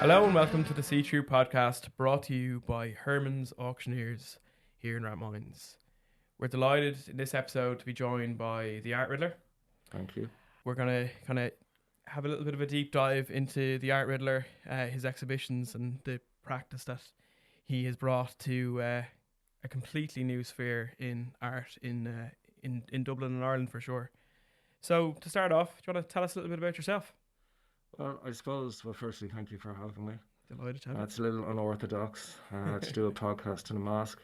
Hello and welcome to the See Through podcast, brought to you by Herman's Auctioneers here in Rathmines. We're delighted in this episode to be joined by the Art Riddler. Thank you. We're going to kind of have a little bit of a deep dive into the Art Riddler, his exhibitions and the practice that he has brought to a completely new sphere in art in Dublin and Ireland for sure. So to start off, do you want to tell us a little bit about yourself? Well, I suppose, firstly, thank you for having me. Delighted to have It's a little unorthodox to do a podcast in a mask,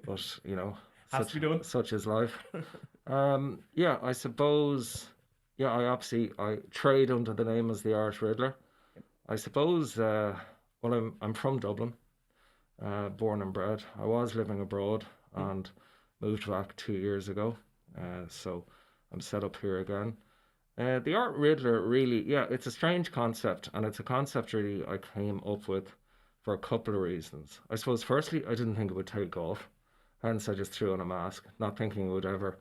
but, you know, Has to be done. Such is life. I suppose, I trade under the name as the Art Riddler. I suppose, I'm from Dublin, born and bred. I was living abroad and moved back 2 years ago, so I'm set up here again. The Art Riddler really, it's a strange concept, and it's a concept really I came up with for a couple of reasons. I suppose, firstly, I didn't think it would take off, hence I just threw on a mask, not thinking I'd ever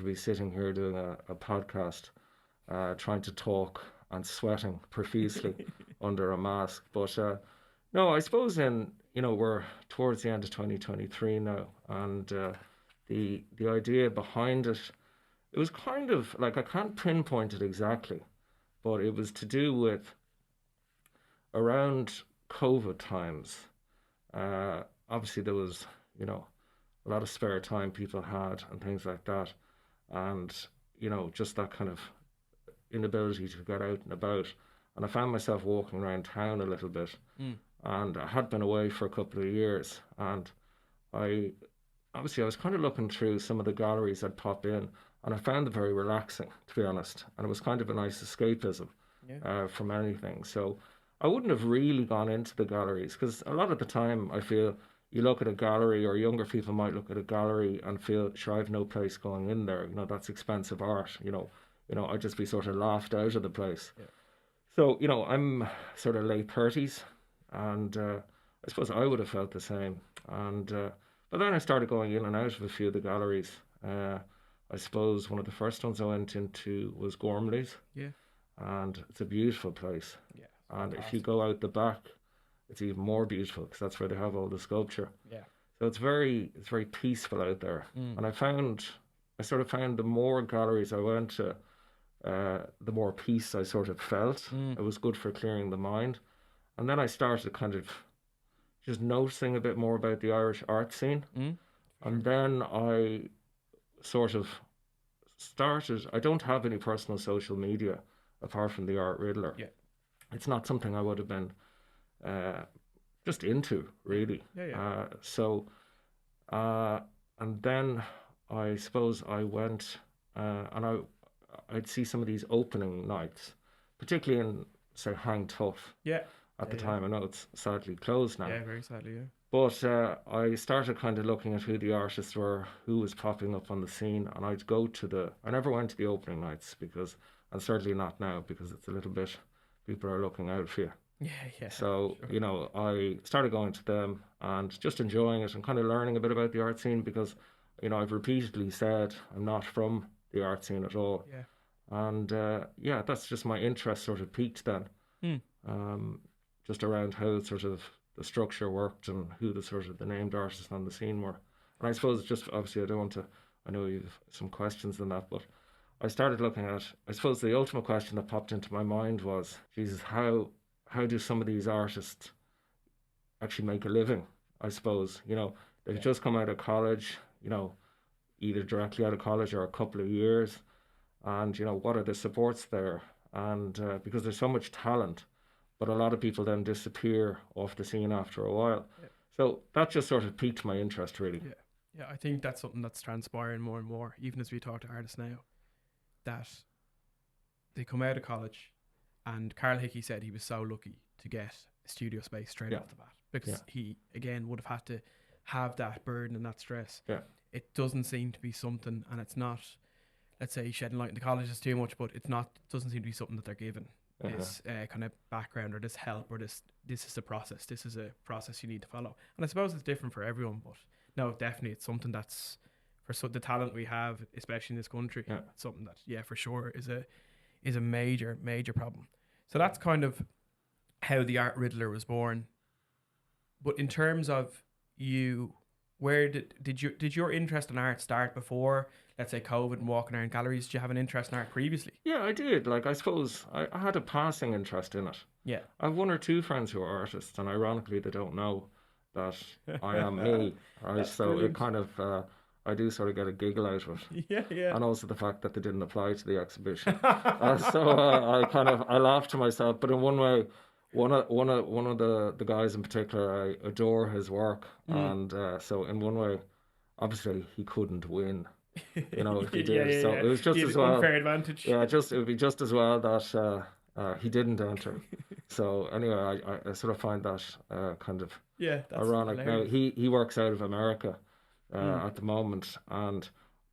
be sitting here doing a podcast, trying to talk and sweating profusely under a mask. But no, I suppose we're towards the end of 2023 now, and the idea behind it. It was kind of like, I can't pinpoint it exactly, but it was to do with around COVID times. Obviously, there was, a lot of spare time people had and things like that. And, just that kind of inability to get out and about. And I found myself walking around town a little bit. And I had been away for a couple of years. And I was kind of looking through some of the galleries I'd pop in. And I found it very relaxing, to be honest. And it was kind of a nice escapism from anything. So I wouldn't have really gone into the galleries, because a lot of the time I feel you look at a gallery, or younger people might look at a gallery and feel, sure, I've no place going in there. That's expensive art. I'd just be sort of laughed out of the place. Yeah. So, I'm sort of late 30s, and I suppose I would have felt the same. And but then I started going in and out of a few of the galleries. I suppose one of the first ones I went into was Gormley's. Yeah. And it's a beautiful place. Yeah. And fantastic. If you go out the back, it's even more beautiful, because that's where they have all the sculpture. Yeah. So it's very peaceful out there. And I sort of found the more galleries I went to, the more peace I sort of felt. It was good for clearing the mind. And then I started kind of just noticing a bit more about the Irish art scene. And then I sort of started, I don't have any personal social media apart from the Art Riddler. Yeah. It's not something I would have been just into, really. Yeah. And then I suppose I went and I'd see some of these opening nights, particularly in, say, Hang Tough. Yeah. At the time. I know it's sadly closed now. Yeah, very sadly, yeah. But I started kind of looking at who the artists were, who was popping up on the scene, and I'd go to I never went to the opening nights, and certainly not now, because it's a little bit, people are looking out for you. Yeah. So, sure. I started going to them and just enjoying it and kind of learning a bit about the art scene, because, I've repeatedly said I'm not from the art scene at all. Yeah. And, that's just my interest sort of peaked then. Just around how sort of the structure worked and who the named artists on the scene were. And I suppose just, obviously, I know you've some questions on that, but I started looking at, I suppose the ultimate question that popped into my mind was, Jesus, how do some of these artists actually make a living? I suppose, they've just come out of college, either directly out of college or a couple of years, and, what are the supports there? And because there's so much talent, but a lot of people then disappear off the scene after a while. Yeah. So that just sort of piqued my interest, really. Yeah, I think that's something that's transpiring more and more, even as we talk to artists now, that they come out of college, and Carl Hickey said he was so lucky to get a studio space straight off the bat, because he, again, would have had to have that burden and that stress. Yeah. It doesn't seem to be something, and it's not, let's say, shedding light into colleges too much, but it doesn't seem to be something that they're given. This kind of background or this help, or this is a process. This is a process you need to follow. And I suppose it's different for everyone, but no, definitely it's something that's, for the talent we have, especially in this country, it's something that, for sure is a major problem. So that's kind of how the art Riddler was born. But in terms of you, where did your interest in art start before, let's say, COVID and walking around galleries? Did you have an interest in art previously? Yeah, I did. Like, I suppose I had a passing interest in it. Yeah. I have one or two friends who are artists, and ironically, they don't know that I am me. Right? That's So brilliant. it kind of, I do sort of get a giggle out of it. Yeah, yeah. And also the fact that they didn't apply to the exhibition. I laugh to myself. But in one way, one of the guys in particular, I adore his work, and so in one way, obviously he couldn't win, if he Yeah, did. yeah, So yeah. it was just He had as well. unfair advantage. Yeah, it would be just as well that he didn't enter. So anyway, I sort of find that kind of Yeah, that's ironic. Now hilarious. he works out of America Mm, at the moment, and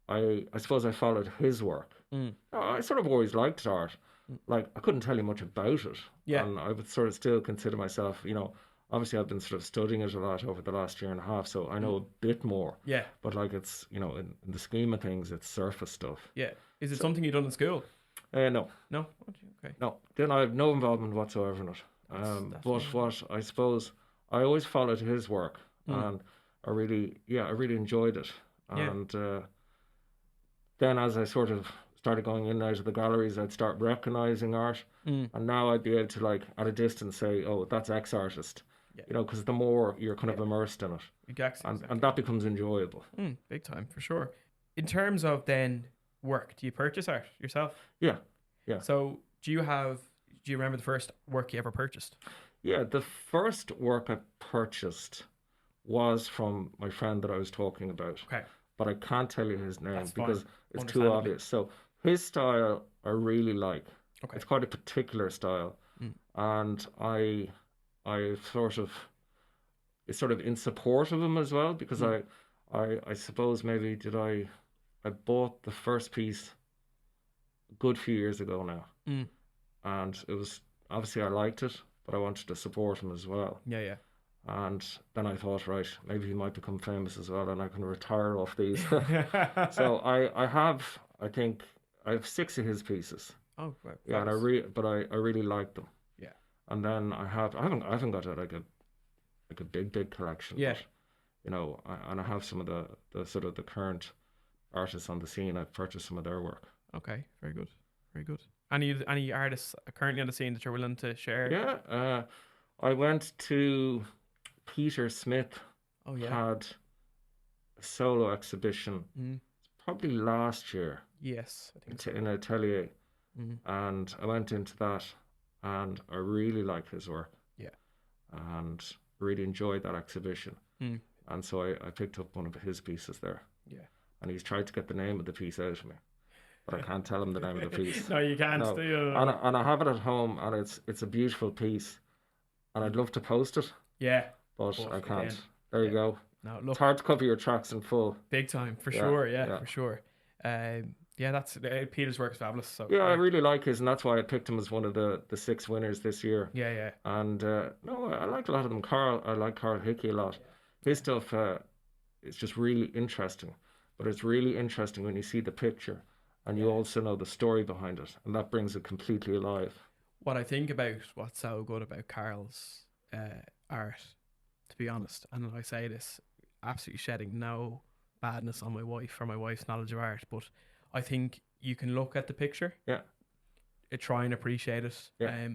I suppose I followed his work. mm, I sort of always liked art. mm. Like, I couldn't tell you much about it, Yeah, and I would sort of still consider myself, obviously I've been sort of studying it a lot over the last year and a half, so I know a bit more. yeah, But like, it's in the scheme of things, it's surface stuff. yeah. Is it So something you done in school? no, No. Okay. no, then I have no involvement whatsoever in it. That's But amazing. what I suppose I always followed his work, Mm, and I really enjoyed it. yeah. And then as I sort of started going in and out of the galleries, I'd start recognizing art, Mm, and now I'd be able to, like, at a distance say, "Oh, that's X artist," yeah. because the more you're kind of Yeah. immersed in it, Exactly. and that becomes enjoyable. Big time for sure. In terms of then work, do you purchase art yourself? Yeah, yeah, So do you remember the first work you ever purchased? yeah. The first work I purchased was from my friend that I was talking about, Okay, but I can't tell you his name that's fine. because it's too Understandably. obvious. So his style I really like. Okay. It's quite a particular style, Mm, and I it's sort of in support of him as well, because mm, I suppose maybe I bought the first piece a good few years ago now, mm. and it was obviously I liked it, but I wanted to support him as well. Yeah, yeah. And then I thought, right, maybe he might become famous as well, and I can retire off these. So I think I have 6 of his pieces. Oh, right. Yeah, and I really like them. Yeah. And then I haven't got like a big collection. Yeah. But, and I have some of the sort of the current artists on the scene. I've purchased some of their work. Okay. Very good. Very good. Any artists currently on the scene that you're willing to share? Yeah, I went to Peter Smith Oh yeah. had a solo exhibition Mm. probably last year Yes, I think so. in Atelier, Mm. and I went into that, and I really like his work. Yeah. And really enjoyed that exhibition. Mm. And so I picked up one of his pieces there. Yeah. And he's tried to get the name of the piece out of me, but I can't tell him the name of the piece. No, you can't. No. Do you? And I have it at home, and it's a beautiful piece, and I'd love to post it, Yeah. but But I can't. again, There you yeah. go. No, It's look, hard to cover your tracks in full. big time for Yeah, sure. Yeah, yeah. for sure. Yeah, that's Peter's work's fabulous. So Yeah, I really like his, and that's why I picked him as one of the 6 winners this year. yeah, yeah. And no, I like a lot of them. I like Carl Hickey a lot. His stuff is just really interesting. But it's really interesting when you see the picture and you Yeah. also know the story behind it, and that brings it completely alive. What I think about what's so good about Carl's art, to be honest, and I say this absolutely shedding no badness on my wife or my wife's knowledge of art, but I think you can look at the picture, Yeah. try and appreciate it, Yeah.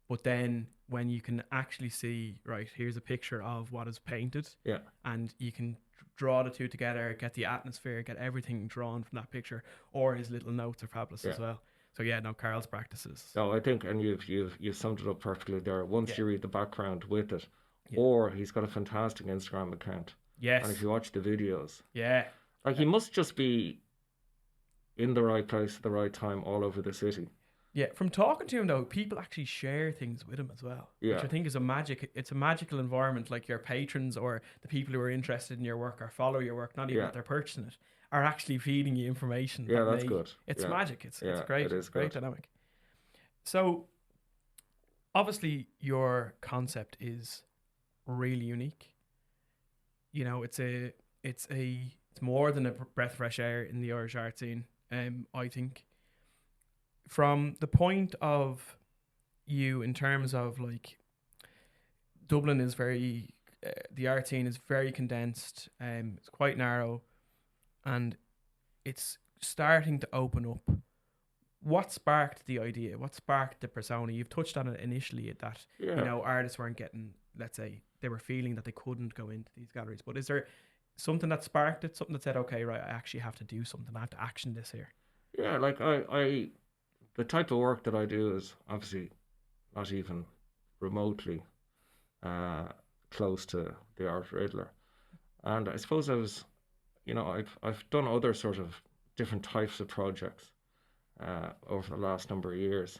but then when you can actually see, right, here's a picture of what is painted, Yeah. and you can draw the two together, get the atmosphere, get everything drawn from that picture, or his little notes are fabulous as Yeah. well. So yeah, no, Carl's practices. No, I think, and you've summed it up perfectly there. Once Yeah. you read the background with it, Yeah. or he's got a fantastic Instagram account, and if Yes, you watch the videos, yeah, like, he must just be in the right place at the right time all over the city. yeah. From talking to him though, people actually share things with him as well, Yeah. which I think is it's a magical environment. Like your patrons or the people who are interested in your work or follow your work, not even Yeah. that they're purchasing it, are actually feeding you information. Yeah, that that's may- good. It's Yeah. magic. It's Yeah, great. it is Great good. dynamic. So obviously your concept is really unique. You know, it's more than a breath of fresh air in the Irish art scene. I think from the point of you in terms of like Dublin is very, the art scene is very condensed. It's quite narrow, and it's starting to open up. What sparked the idea? What sparked the persona? You've touched on it initially that Yeah, artists weren't getting, let's say, they were feeling that they couldn't go into these galleries. But is there something that sparked it? Something that said, okay, right, I actually have to do something. I have to action this here. yeah. Like the type of work that I do is obviously not even remotely uh, close to the art Riddler. And I suppose I was, I've done other sort of different types of projects over the last number of years.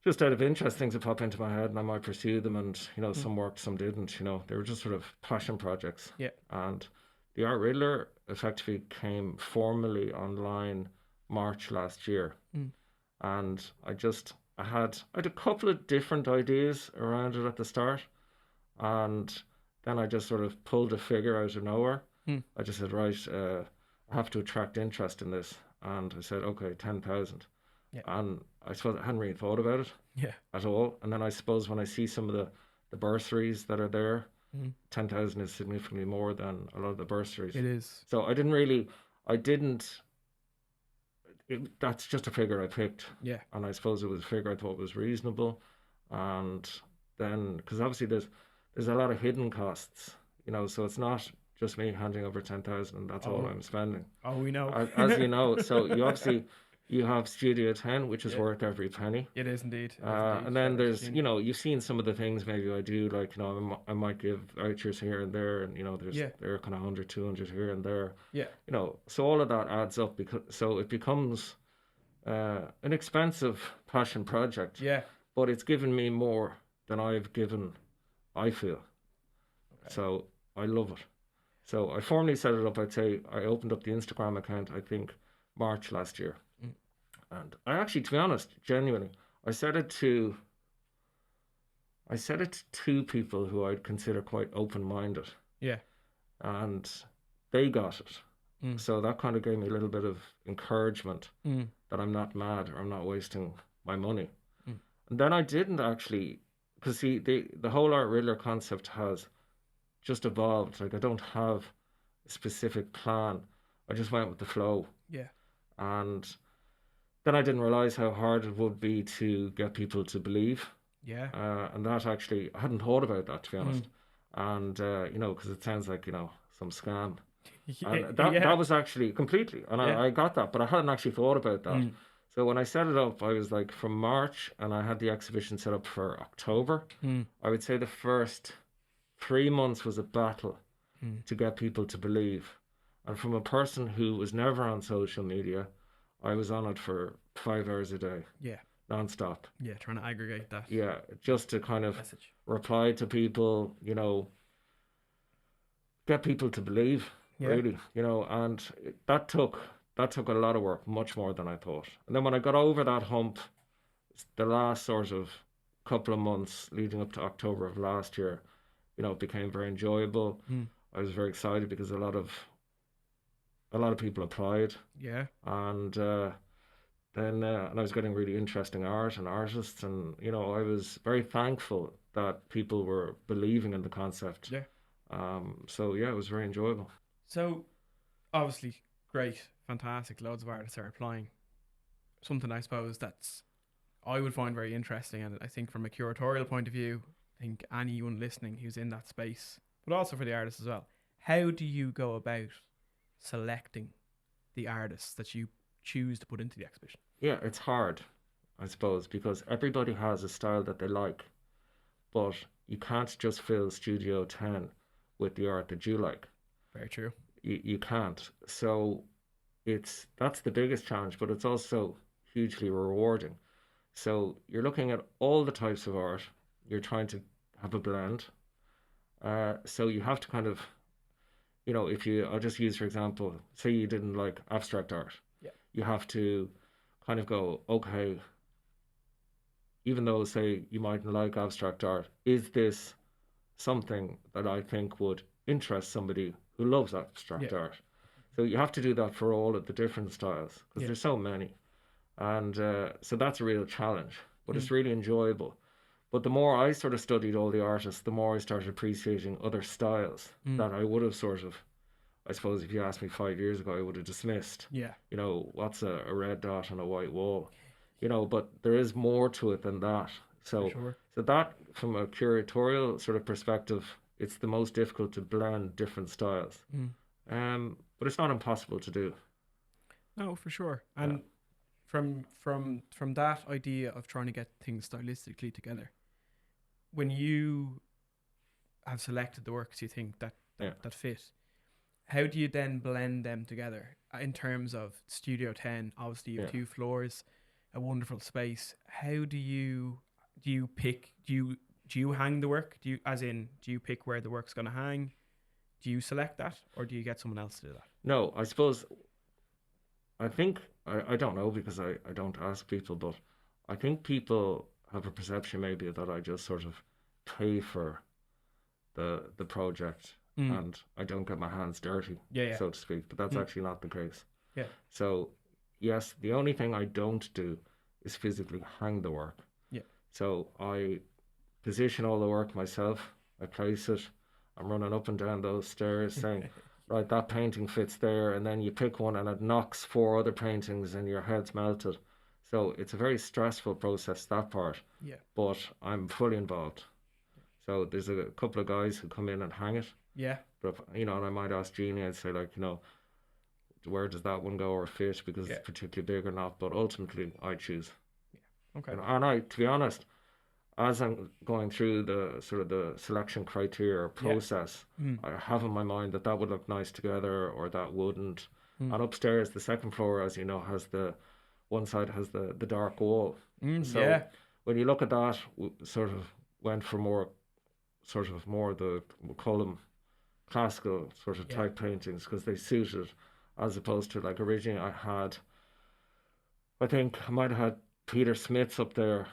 Just out of interest, things that pop into my head, and I might pursue them. And some worked, some didn't. They were just sort of passion projects. Yeah. And the art Riddler effectively came formally online March last year, and I had a couple of different ideas around it at the start, and then I just sort of pulled a figure out of nowhere. I just said, right, I have to attract interest in this, and I said, okay, 10,000. Yeah. And I suppose I hadn't really thought about it at all. And then I suppose when I see some of the bursaries that are there, 10,000 is significantly more than a lot of the bursaries. It is. So that's just a figure I picked. Yeah. And I suppose it was a figure I thought was reasonable. And then, because obviously there's a lot of hidden costs, so it's not just me handing over 10,000 and that's all I'm spending. Oh, we know. As you know, so you have Studio 10, which is worth every penny. It is indeed. And then there's, you've seen some of the things maybe I do, like, I might give vouchers here and there, and, they're kind of 100, 200 here and there. Yeah. So all of that adds up, so it becomes an expensive passion project. Yeah. But it's given me more than I've given, I feel. Okay. So I love it. So I formally set it up, I'd say I opened up the Instagram account, I think, March last year. And I actually, to be honest, genuinely, I said it to two people who I'd consider quite open-minded. Yeah. And they got it. So that kind of gave me a little bit of encouragement that I'm not mad or I'm not wasting my money. And then I didn't actually, because see, the whole Art Riddler concept has just evolved. Like, I don't have a specific plan. I just went with the flow. Yeah. And then I didn't realize how hard it would be to get people to believe. Yeah. And that actually, I hadn't thought about that, to be honest. And, because it sounds like, some scam. And that was actually completely, and I got that, but I hadn't actually thought about that. So when I set it up, I was like, from March, and I had the exhibition set up for October. I would say the first 3 months was a battle to get people to believe. And from a person who was never on social media, I was on it for 5 hours a day. Yeah. Non-stop. Yeah, trying to aggregate that. Yeah, just to kind of reply to people, get people to believe, really, and that took a lot of work, much more than I thought. And then when I got over that hump, the last sort of couple of months leading up to October of last year, it became very enjoyable. I was very excited because a lot of people applied. Yeah. And then I was getting really interesting art and artists, and I was very thankful that people were believing in the concept. Yeah. So yeah, it was very enjoyable. So obviously great, fantastic, loads of artists are applying. Something I suppose I would find very interesting, and I think from a curatorial point of view, I think anyone listening who's in that space, but also for the artists as well, how do you go about selecting the artists that you choose to put into the exhibition? Yeah, it's hard, I suppose, because everybody has a style that they like, but you can't just fill Studio 10 with the art that you like. Very true. You can't. So that's the biggest challenge, but it's also hugely rewarding. So you're looking at all the types of art. You're trying to have a blend. So you have to kind of, I'll just use, for example, say you didn't like abstract art. Yeah. You have to kind of go, okay, even though, say, you mightn't like abstract art, is this something that I think would interest somebody who loves abstract art? So you have to do that for all of the different styles, because there's so many. And so that's a real challenge, but it's really enjoyable. But the more I sort of studied all the artists, the more I started appreciating other styles Mm. that I would have sort of, I suppose, if you asked me 5 years ago, I would have dismissed. Yeah, What's a red dot on a white wall? But there is more to it than that. for So, sure. so that from a curatorial sort of perspective, it's the most difficult to blend different styles. Mm. But it's not impossible to do. No, for sure. Yeah. And from that idea of trying to get things stylistically together, when you have selected the works you think Yeah. that fit, how do you then blend them together in terms of Studio 10? Obviously, you have Yeah. 2 floors, a wonderful space. How do you pick? Do you hang the work? Do you pick where the work's going to hang? Do you select that, or do you get someone else to do that? No, I suppose I think I don't know because I don't ask people, but I think people have a perception maybe that I just sort of pay for the project Mm. and I don't get my hands dirty, Yeah, yeah, so to speak. But that's Mm. actually not the case. yeah, So yes, the only thing I don't do is physically hang the work. yeah, So I position all the work myself. I place it. I'm running up and down those stairs saying, right, that painting fits there, and then you pick one and it knocks 4 other paintings and your head's melted. So it's a very stressful process, that part, yeah, but I'm fully involved. So there's a couple of guys who come in and hang it, yeah, but and I might ask Jeannie, I'd say like, where does that one go or fit because yeah. it's particularly big or not, but ultimately I choose. Okay. And I, to be honest, as I'm going through the sort of the selection criteria or Yeah. process, Mm. I have in my mind that would look nice together or that wouldn't. Mm. And upstairs, the second floor, as you know, has one side has the dark wall. So Yeah, when you look at that, sort of went for more the, we'll call them classical sort of Yeah. type paintings because they suited, as opposed to like originally I think I might have had Peter Smith's up there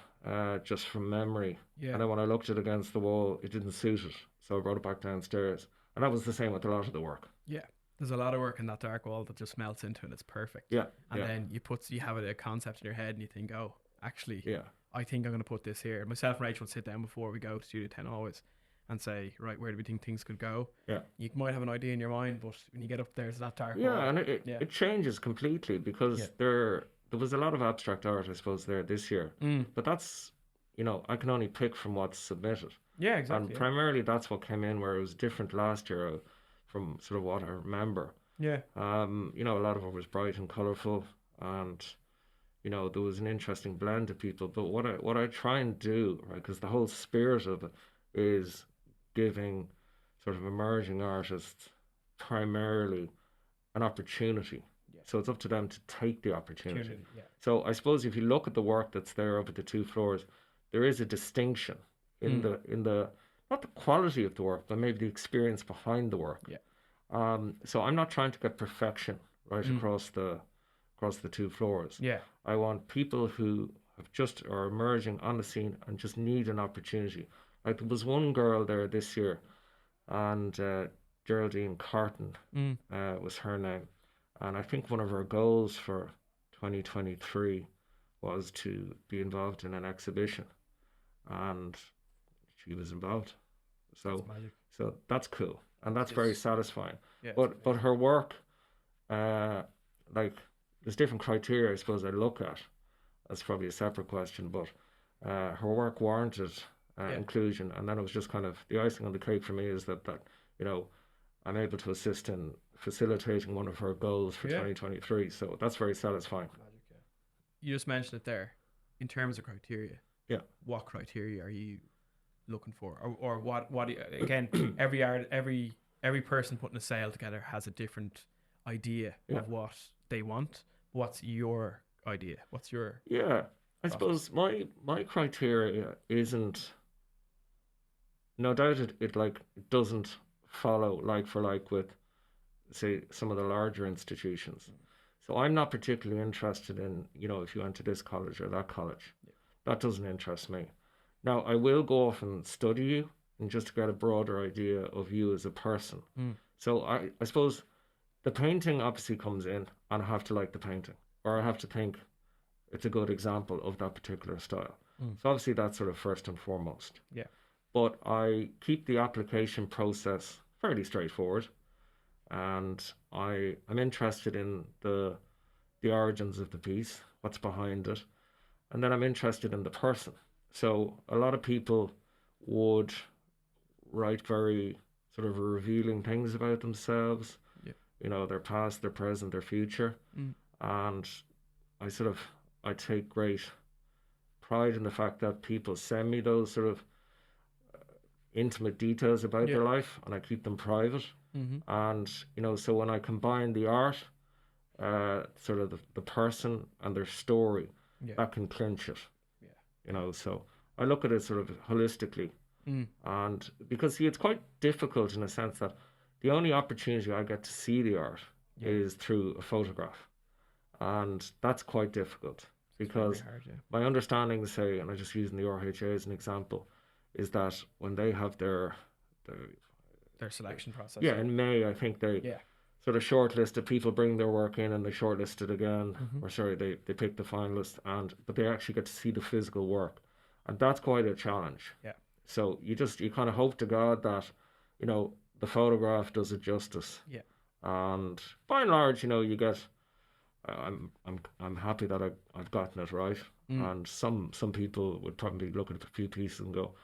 just from memory. yeah, And then when I looked it against the wall, it didn't suit it. So I brought it back downstairs. And that was the same with a lot of the work. yeah. There's a lot of work in that dark wall that just melts into it. It's perfect. Yeah. And yeah. then you have a concept in your head and you think, oh, actually, Yeah. I think I'm going to put this here. Myself and Rachel sit down before we go to Studio 10 always and say, right, where do we think things could go? Yeah. You might have an idea in your mind, but when you get up there, it's that dark Yeah, wall. and Yeah. it changes completely because Yeah. there was a lot of abstract art, I suppose, there this year. Mm. But that's, I can only pick from what's submitted. Yeah, exactly. And primarily that's what came in, where it was different last year from sort of what I remember. Yeah. A lot of it was bright and colourful, and there was an interesting blend of people. But what I try and do, right, because the whole spirit of it is giving sort of emerging artists primarily an opportunity. Yeah. So it's up to them to take the opportunity. Yeah. So I suppose if you look at the work that's there over the 2 floors, there is a distinction in the not the quality of the work, but maybe the experience behind the work. Yeah. So I'm not trying to get perfection right across the 2 floors. Yeah. I want people who have just are emerging on the scene and just need an opportunity. Like there was one girl there this year, and Geraldine Carton was her name, and I think one of her goals for 2023 was to be involved in an exhibition, and she was involved. So that's cool, and that's very satisfying. Yeah, but her work, like there's different criteria I suppose I look at. That's probably a separate question, but her work warranted inclusion, and then it was just kind of the icing on the cake for me is that I'm able to assist in facilitating one of her goals for 2023. So that's very satisfying. You just mentioned it there. In terms of criteria, what criteria are you looking for, or what again? Every person putting a sale together has a different idea of what they want. What's your idea? What's your I suppose my criteria isn't, no doubt it doesn't follow like for like with, say, some of the larger institutions. So I'm not particularly interested in, if you went to this college or that college. That doesn't interest me. Now, I will go off and study you and just to get a broader idea of you as a person. So I suppose the painting obviously comes in, and I have to like the painting, or I have to think it's a good example of that particular style. So obviously that's sort of first and foremost. Yeah. But I keep the application process fairly straightforward, and I'm interested in the origins of the piece, what's behind it, and then I'm interested in the person. So a lot of people would write very sort of revealing things about themselves, Yeah. their past, their present, their future, and I sort of I take great pride in the fact that people send me those sort of intimate details about Yeah. their life, and I keep them private. And so when I combine the art, sort of the person and their story, Yeah. that can clinch it. Yeah. So I look at it sort of holistically, and because see, it's quite difficult in a sense that the only opportunity I get to see the art is through a photograph, and that's quite difficult because Very hard, yeah. my understanding, say, and I'm just using the RHA as an example, is that when they have Their selection process. in May, I think they Yeah. sort of shortlisted people, bring their work in, and they shortlisted again, or sorry, they pick the finalists, but they actually get to see the physical work, and that's quite a challenge. Yeah. So you kind of hope to God that the photograph does it justice. Yeah. And by and large, you get. I'm happy that I've gotten it right. And some people would probably look at a few pieces and go,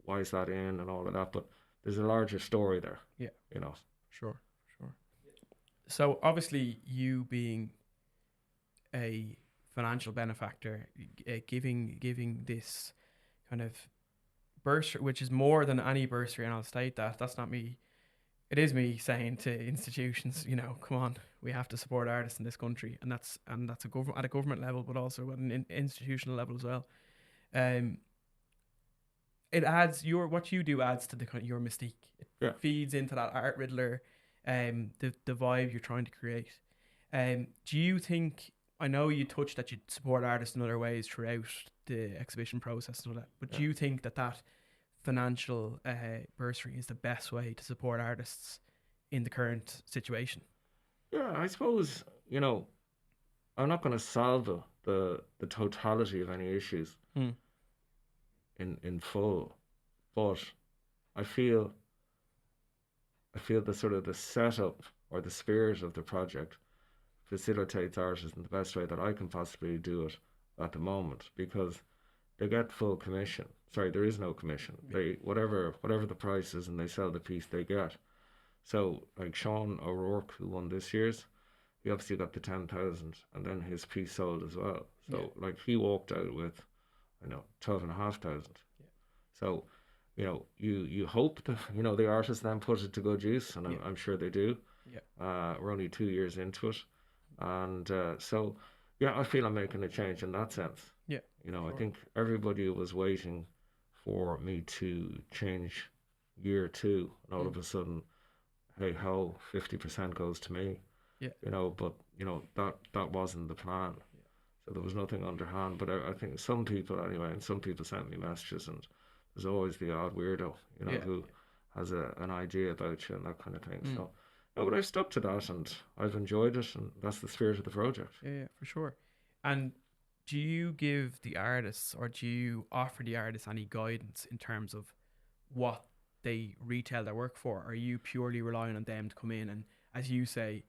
why is that in and all of that, but there's a larger story there. Yeah. Sure. So obviously, you being a financial benefactor, giving this kind of bursary, which is more than any bursary, and I'll state that's not me. It is me saying to institutions, come on, we have to support artists in this country, and that's a government at a government level, but also at an institutional level as well. It adds what you do adds to your mystique. It feeds into that art Riddler, the vibe you're trying to create. Do you think? I know you touched that you support artists in other ways throughout the exhibition process and all that, but do you think that financial bursary is the best way to support artists in the current situation? Yeah, I suppose I'm not going to solve the totality of any issues in full, but I feel the sort of the setup or the spirit of the project facilitates artists in the best way that I can possibly do it at the moment, because they get full commission. Sorry, there is no commission. They whatever the price is, and they sell the piece they get. So like Sean O'Rourke, who won this year's, he obviously got the 10,000, and then his piece sold as well. So like he walked out with 12,500. Yeah. So you hope that the artists then put it to good use, and I'm sure they do. Yeah. We're only 2 years into it, and so I feel I'm making a change in that sense. Yeah. I think everybody was waiting for me to change year 2, and all of a sudden, hey ho, 50% goes to me. Yeah. But that wasn't the plan. Yeah. So there was nothing underhand. But I think some people anyway, and some people sent me messages, and there's always the odd weirdo, who has an idea about you and that kind of thing. So, but I've stuck to that, and I've enjoyed it, and that's the spirit of the project. Yeah, for sure. And do you give the artists, or do you offer the artists any guidance in terms of what they retail their work for? Or are you purely relying on them to come in and, as you say,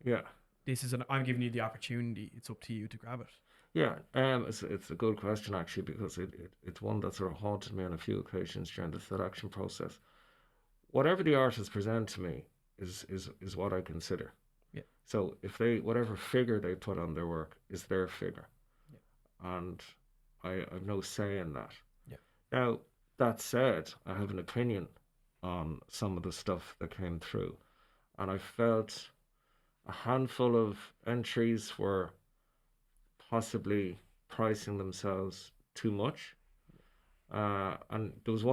I'm giving you the opportunity, it's up to you to grab it? Yeah, it's a good question actually, because it's one that sort of haunted me on a few occasions during the selection process. Whatever the artists present to me is what I consider. Yeah. So if whatever figure they put on their work is their figure, and I've no say in that. Yeah. Now that said, I have an opinion on some of the stuff that came through, and I felt a handful of entries were possibly pricing themselves too much, and there was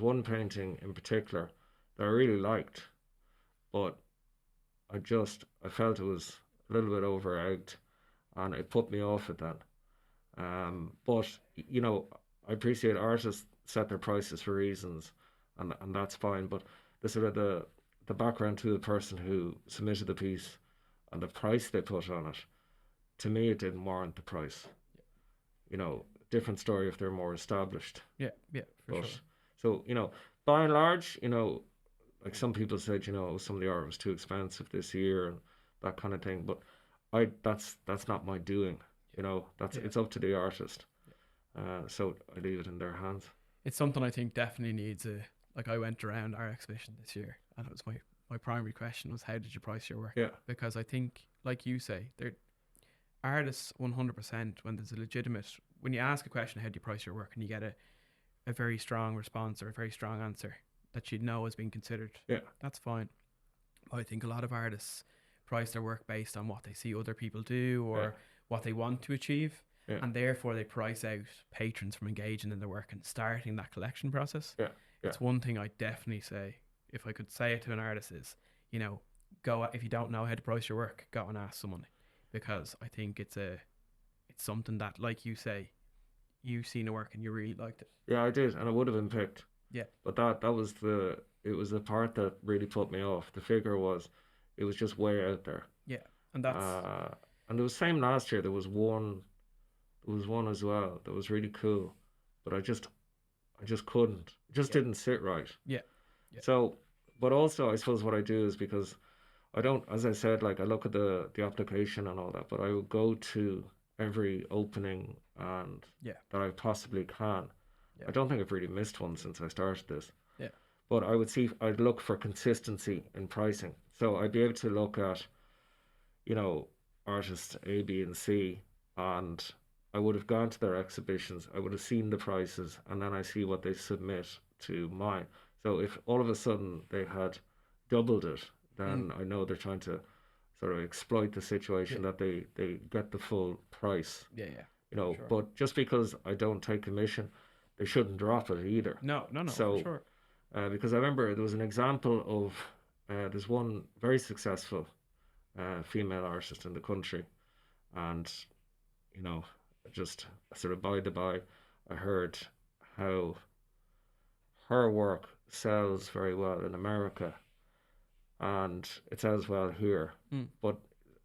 one painting in particular that I really liked, but I felt it was a little bit over egged, and it put me off it then. But I appreciate artists set their prices for reasons, and that's fine. But the sort of the background to the person who submitted the piece and the price they put on it, to me, it didn't warrant the price. different story if they're more established. Yeah, yeah, for But sure. so, by and large, like some people said, some of the art was too expensive this year and that kind of thing. But that's not my doing. That's Yeah, it's up to the artist. yeah. So I leave it in their hands. It's something I think definitely needs a. Like I went around our exhibition this year, and it was my primary question was how did you price your work? Yeah, Because I think, like you say, they're artists 100% when there's a legitimate when you ask a question how do you price your work and you get a very strong response or a very strong answer that you know has been considered, yeah, that's fine. I think a lot of artists price their work based on what they see other people do yeah, or what they want to achieve, yeah, and therefore they price out patrons from engaging in their work and starting that collection process. yeah, yeah, It's one thing I definitely say, if I could say it to an artist, is, you know, go if you don't know how to price your work, go and ask someone, because I think it's something that, like you say, you've seen the work and you really liked it. yeah. I did, and I would have been picked. Yeah, But that was the part that really put me off. The figure was, it was just way out there. yeah, and that's Uh, and it was same last year. There was one as well that was really cool, but I just couldn't. It just yeah, didn't sit right. yeah, yeah, So, but also I suppose what I do is because I don't, as I said, like I look at the application and all that, but I will go to every opening and yeah, that I possibly can. yeah, I don't think I've really missed one since I started this. yeah, But I'd look for consistency in pricing. So I'd be able to look at, you know, artists A, B, and C, and I would have gone to their exhibitions, I would have seen the prices, and then I see what they submit to mine. So if all of a sudden they had doubled it, mm, then I know they're trying to sort of exploit the yeah, situation that they get the full price, yeah, yeah, for sure. But just because I don't take commission, they shouldn't drop it either. No, no, no, for So sure. because I remember there was an example of there's one very successful female artist in the country, and you know, just sort of by the by, I heard how her work sells very well in America, and it sells well here. Mm, But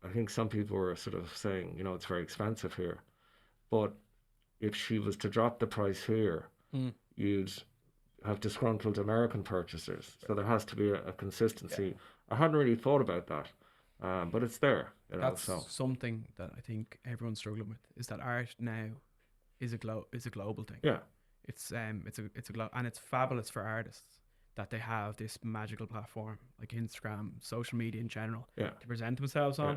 I think some people were sort of saying, it's very expensive here. But if she was to drop the price here, mm, you'd have disgruntled American purchasers. So there has to be a yeah. consistency. I hadn't really thought about that, but it's there, That's So something that I think everyone's struggling with, is that art now is a global thing. yeah, And it's fabulous for artists that they have this magical platform like Instagram, social media in general, yeah, to present themselves yeah,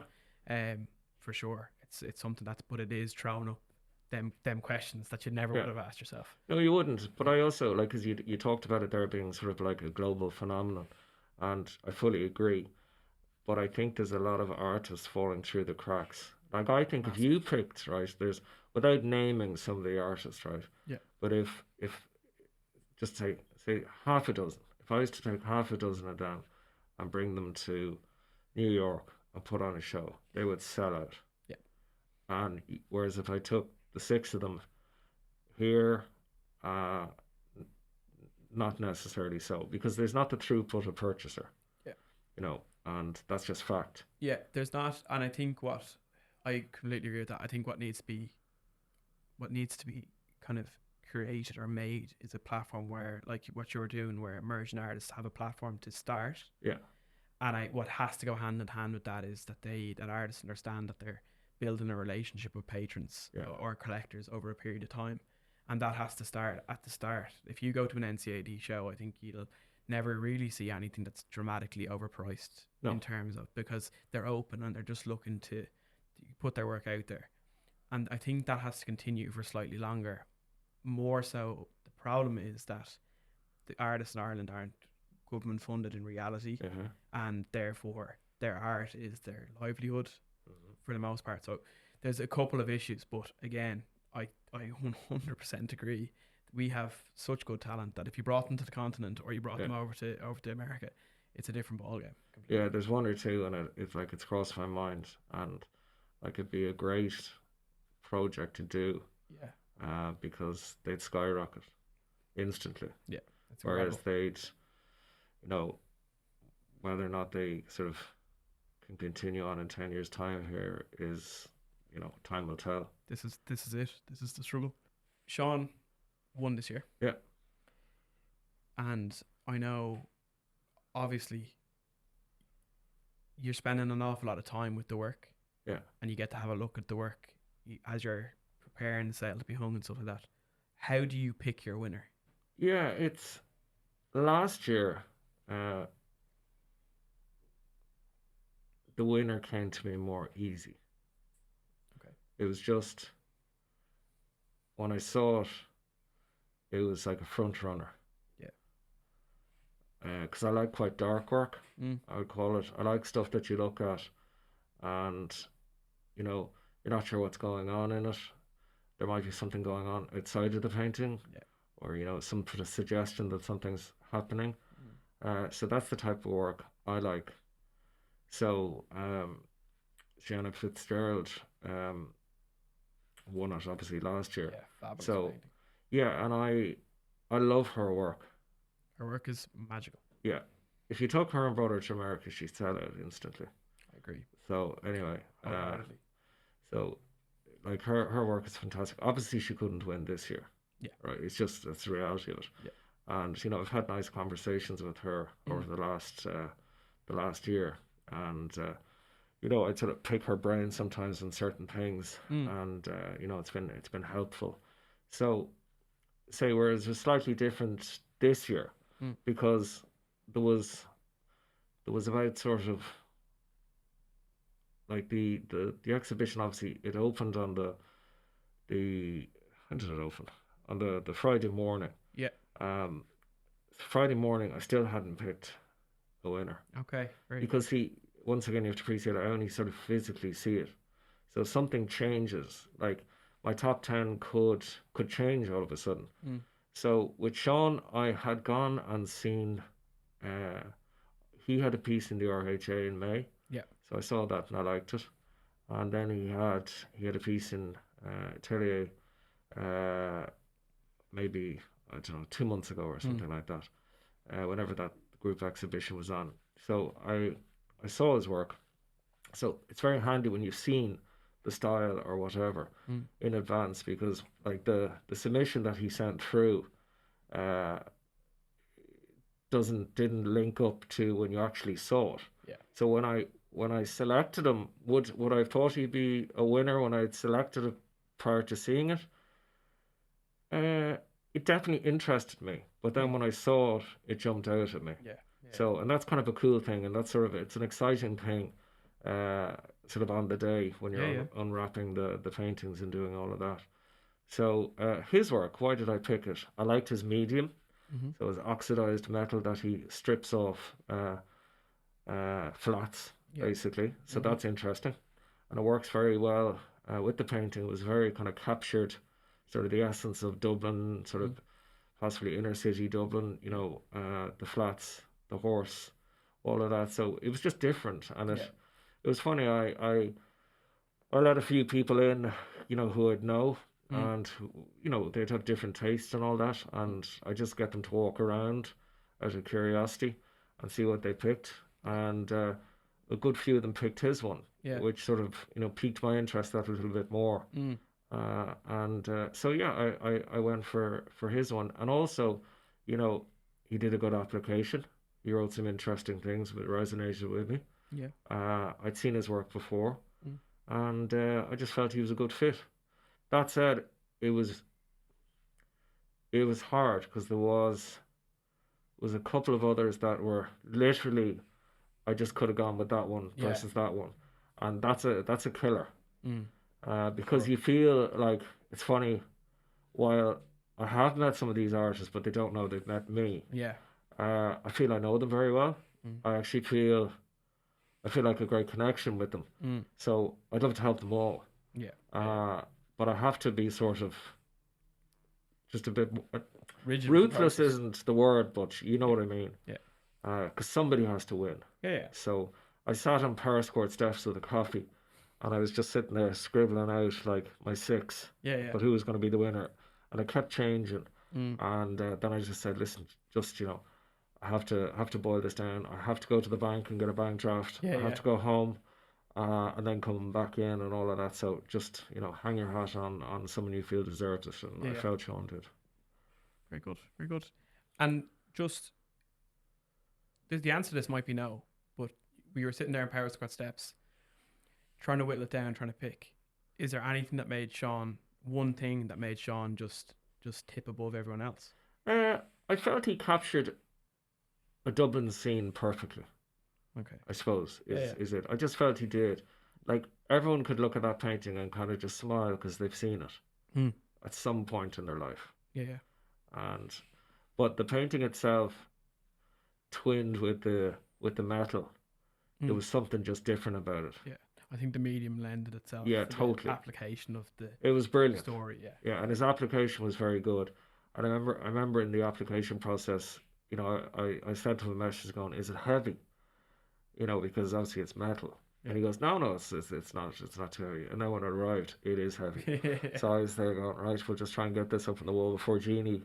on. For sure, it's something but it is throwing up them questions that you never yeah. would have asked yourself. No, you wouldn't. But I also like, because you talked about it there being sort of like a global phenomenon, and I fully agree. But I think there's a lot of artists falling through the cracks. Like I think if Massive. you picked, right, there's, without naming some of the artists, right, Yeah, but if just say half a dozen, if I was to take half a dozen of them and bring them to New York and put on a show, they would sell out. yeah, And whereas if I took the six of them here, uh, not necessarily so, because there's not the throughput of purchaser, yeah, and that's just fact. yeah. There's not, and I think what I completely agree with that. I think what needs to be kind of created or made is a platform where, like what you're doing, where emerging artists have a platform to start. Yeah, And what has to go hand in hand with that is that artists understand that they're building a relationship with patrons yeah, or collectors over a period of time, and that has to start at the start. If you go to an NCAD show, I think you'll never really see anything that's dramatically overpriced in no, terms of, because they're open and they're just looking to put their work out there. And I think that has to continue for slightly longer. More so, the problem is that the artists in Ireland aren't government funded in reality, uh-huh. and therefore their art is their livelihood Mhm. for the most part. So there's a couple of issues, but again, I 100% agree. We have such good talent that if you brought them to the continent or you brought Yeah, them over to America, it's a different ballgame yeah. completely. There's one or two, and it's crossed my mind, and like it'd be a great project to do, Yeah, because they'd skyrocket instantly. yeah, it's Whereas incredible. they'd, you know, whether or not they sort of can continue on in 10 years' time here is, time will tell. This is it. This is the struggle. Sean won this year, Yeah, and I know obviously you're spending an awful lot of time with the work, yeah, and you get to have a look at the work as you're preparing the sale to be hung and stuff like that. How do you pick your winner? yeah. It's last year. Uh, the winner came to me more easy. Okay. It was just when I saw it, it was like a front runner. Yeah. Because I like quite dark work. Mm. I would call it. I like stuff that you look at, and you know, you're not sure what's going on in it. There might be something going on outside of the painting, Yeah. or some sort of suggestion that something's happening. Mm. So that's the type of work I like. So Sienna Fitzgerald won it obviously last year. Yeah. Fabulous So painting. yeah, and I love her work. Her work is magical. Yeah, if you took her and brought her to America, she'd sell out instantly. I agree. So anyway, Wholeheartedly. so like her work is fantastic. Obviously, she couldn't win this year. Yeah. Right. It's the reality of it. Yeah. And I've had nice conversations with her over the last year, and I'd sort of pick her brain sometimes on certain things, and it's been helpful. So, say whereas it was slightly different this year, because there was about sort of like the exhibition. Obviously, it opened on the when did it open? On the Friday morning. Yeah. Friday morning, I still hadn't picked a winner. Okay. Great. Because once again, you have to appreciate I only sort of physically see it. So something changes. Like my top 10 could change all of a sudden. So with Sean, I had gone and seen, he had a piece in the RHA in May. Yeah. So I saw that and I liked it. And then he had a piece in Atelier, maybe, I don't know, 2 months ago or something like that, whenever that group exhibition was on. So I saw his work. So it's very handy when you've seen the style or whatever in advance, because like the submission that he sent through didn't link up to when you actually saw it. Yeah. So when I selected him, would I have thought he'd be a winner when I'd selected it prior to seeing it? It definitely interested me, but then when I saw it, it jumped out at me. Yeah. So, and that's kind of a cool thing, and that's it's an exciting thing, sort of on the day when you're unwrapping the paintings and doing all of that. So, his work, why did I pick it? I liked his medium. So it's oxidized metal that he strips off flats, basically. So that's interesting, and it works very well with the painting. It was very kind of captured sort of the essence of Dublin, sort of possibly inner city Dublin, the flats, the horse, all of that. So it was just different, and it was funny. I let a few people in, who I'd know, and they'd have different tastes and all that, and I just get them to walk around out of curiosity and see what they picked, and a good few of them picked his one, which sort of piqued my interest that little bit more. So yeah, I went for his one, and also, he did a good application. He wrote some interesting things that resonated with me. Yeah. I'd seen his work before, and I just felt he was a good fit. That said, it was hard because there was a couple of others that were literally, I just could have gone with that one versus that one, and that's a killer. Because you feel like, it's funny, while I have met some of these artists, but they don't know they've met me. Yeah. I feel I know them very well. I actually feel like a great connection with them. So I'd love to help them all. Yeah. But I have to be sort of just a bit Rigid. ruthless isn't the word, but you know what I mean. Yeah. Because somebody has to win. Yeah. So I sat on Paris Court steps with a coffee, and I was just sitting there scribbling out like my six, but who was going to be the winner, and I kept changing, and then I just said, listen, just I have to boil this down. I have to go to the bank and get a bank draft. I have to go home and then coming back in and all of that. So just, hang your hat on someone you feel deserves it, and Yeah, I yeah. felt Sean did. Very good. Very good. And just the answer to this might be no, but we were sitting there in Power Squad steps, trying to whittle it down, trying to pick. Is there anything that made Sean one thing that made Sean just tip above everyone else? Uh, I felt he captured a Dublin scene perfectly. Okay. I suppose Yeah, yeah. is it. I just felt he did. Like everyone could look at that painting and kind of just smile because they've seen it Hmm. at some point in their life. Yeah, yeah. And but the painting itself, twinned with the metal, there Hmm. was something just different about it. Yeah. I think the medium lended itself Yeah, for the totally. application of the It was brilliant. story. Yeah. Yeah, and his application was very good. And I remember in the application process, I sent him a message going, "Is it heavy?" Because obviously it's metal. Yeah. And he goes, "No, no, it's not too heavy." And then when it arrived, it is heavy. So I was there going, "Right, we'll just try and get this up on the wall before Jeannie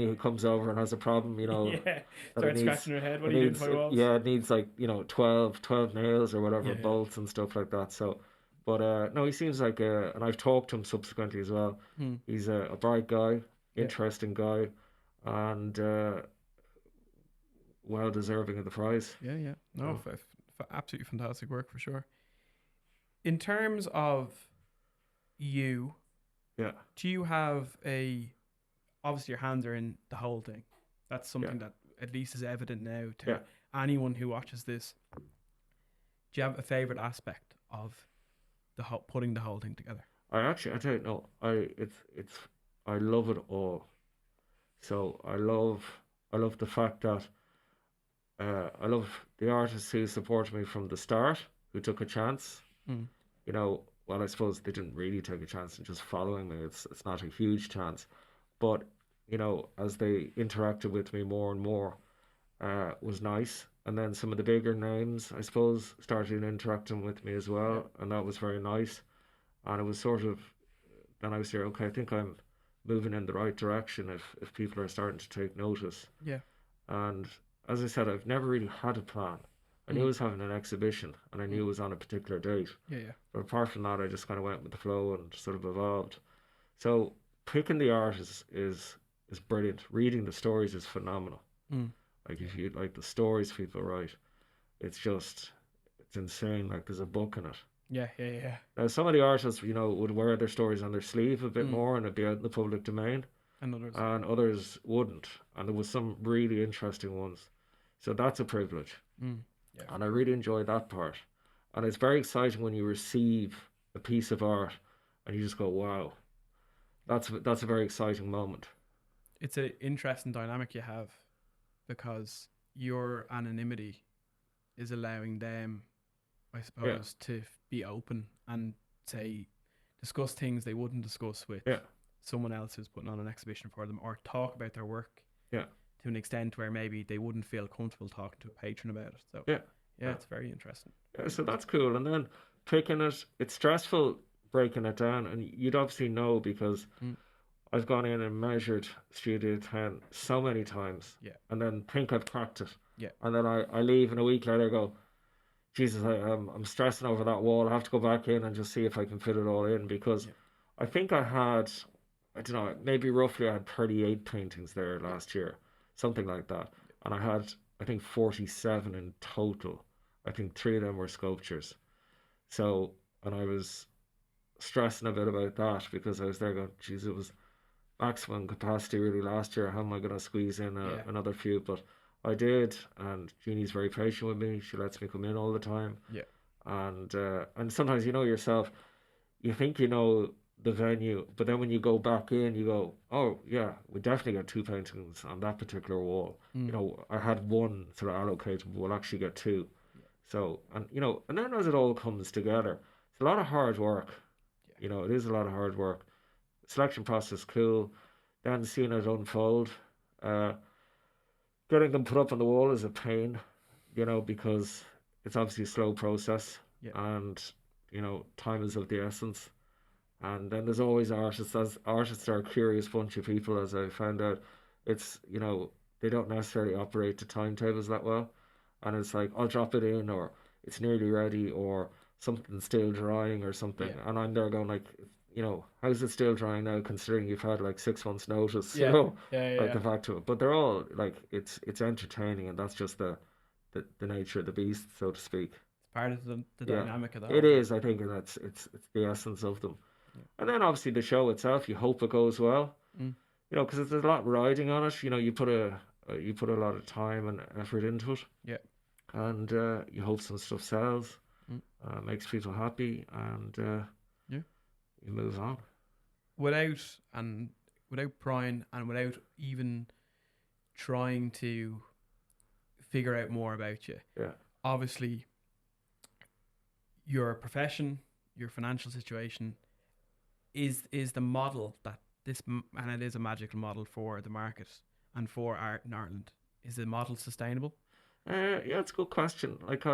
who comes over and has a problem, Yeah. that it Start needs, scratching her head. What it are you doing to needs, my walls? yeah, it needs like, 12 nails or whatever, Yeah, yeah. bolts and stuff like that." So, but no, he seems like, and I've talked to him subsequently as well. Hmm. He's a bright guy, Yeah. interesting guy, and well deserving of the prize. Yeah, yeah. No, So, absolutely fantastic work for sure. In terms of you, yeah, do you have obviously your hands are in the whole thing. That's something that at least is evident now to yeah. anyone who watches this. Do you have a favorite aspect of putting the whole thing together? I don't know. I love it all. So I love the fact that I love the artists who supported me from the start, who took a chance. Mm. Well, I suppose they didn't really take a chance in just following me. It's not a huge chance, but as they interacted with me more and more, was nice. And then some of the bigger names, I suppose, started interacting with me as Yeah. well, and that was very nice. And it was sort of then I was there. Okay, I think I'm moving in the right direction if people are starting to take notice. Yeah. And as I said, I've never really had a plan. I knew I Mm. was having an exhibition, and I knew it was on a particular date. Yeah, yeah. But apart from that, I just kind of went with the flow and sort of evolved. So picking the art is brilliant. Reading the stories is phenomenal. Mm. Like if you like the stories people write, it's insane. Like there's a book in it. Yeah, yeah, yeah. Now some of the artists, would wear their stories on their sleeve a bit Mm. more and it'd be out in the public domain, And others. and others wouldn't. And there was some really interesting ones. So that's a privilege. Mm. Yeah. And I really enjoy that part. And it's very exciting when you receive a piece of art and you just go, "Wow." That's a very exciting moment. It's an interesting dynamic you have because your anonymity is allowing them, I suppose, to be open and say discuss things they wouldn't discuss with Yeah. someone else who's putting on an exhibition for them, or talk about their work Yeah. to an extent where maybe they wouldn't feel comfortable talking to a patron about it. So Yeah. yeah, Yeah. it's very interesting. Yeah, so that's cool. And then picking it's stressful breaking it down. And you'd obviously know because Mm. I've gone in and measured Studio 10 so many times Yeah. and then think I've cracked it. Yeah. And then I leave and a week later go, "Jesus, I'm stressing over that wall. I have to go back in and just see if I can fit it all in," because Yeah. I think I don't know, maybe roughly I had 38 paintings there last year, something like that. And I had, I think, 47 in total. I think 3 of them were sculptures. So, and I was stressing a bit about that because I was there going, "Geez, it was maximum capacity really last year. How am I going to squeeze in Yeah. another few?" But I did, and Jeannie's very patient with me. She lets me come in all the time. Yeah. And sometimes yourself, you think you know the venue, but then when you go back in, you go, "Oh yeah, we definitely got 2 paintings on that particular wall." Mm. I had one sort of allocated, but we'll actually get 2. Yeah. So and then as it all comes together, it's a lot of hard work. Yeah. It is a lot of hard work. Selection process cool. Then seeing it unfold, uh, getting them put up on the wall is a pain, because it's obviously a slow process, Yeah. and time is of the essence. And then there's always artists. As artists are a curious bunch of people, as I found out. It's they don't necessarily operate to timetables that well, and it's like I'll drop it in, or it's nearly ready, or something still drying or something, Yeah. and I'm there going like, how's it still drying now considering you've had like 6 months notice, Yeah. Yeah. like Yeah. the fact to it. But they're all like it's entertaining, and that's just the nature of the beast, so to speak. It's part of the Yeah, dynamic of the it whole thing. is. I think, and it's the essence of them. Yeah. And then obviously the show itself, you hope it goes well, Mm. because there's a lot riding on it. You put a lot of time and effort into it, Yeah. and you hope some stuff sells, Mm. makes people happy, and Yeah. you move on. Without and without prying and without even trying to figure out more about you. Yeah, Obviously, your profession, your financial situation is the model that and it is a magical model for the market and for art in Ireland. Is the model sustainable? yeah, it's a good question. Like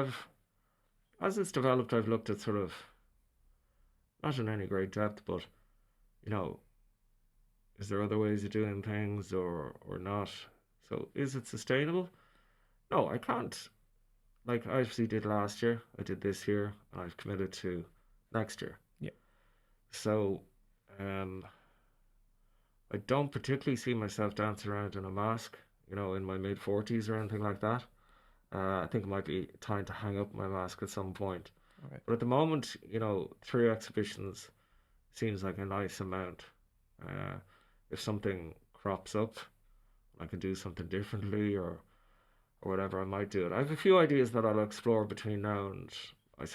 as it's developed, I've looked at sort of not in any great depth, but you know, is there other ways of doing things or not? So is it sustainable? No, I can't. Like I obviously did last year, I did this year, and I've committed to next year. Yeah. So, um, I don't particularly see myself dancing around in a mask, in my mid 40s or anything like that. I think it might be time to hang up my mask at some point. Okay. But at the moment, 3 exhibitions seems like a nice amount. Uh, if something crops up, I can do something differently or whatever, I might do it. I have a few ideas that I'll explore between now and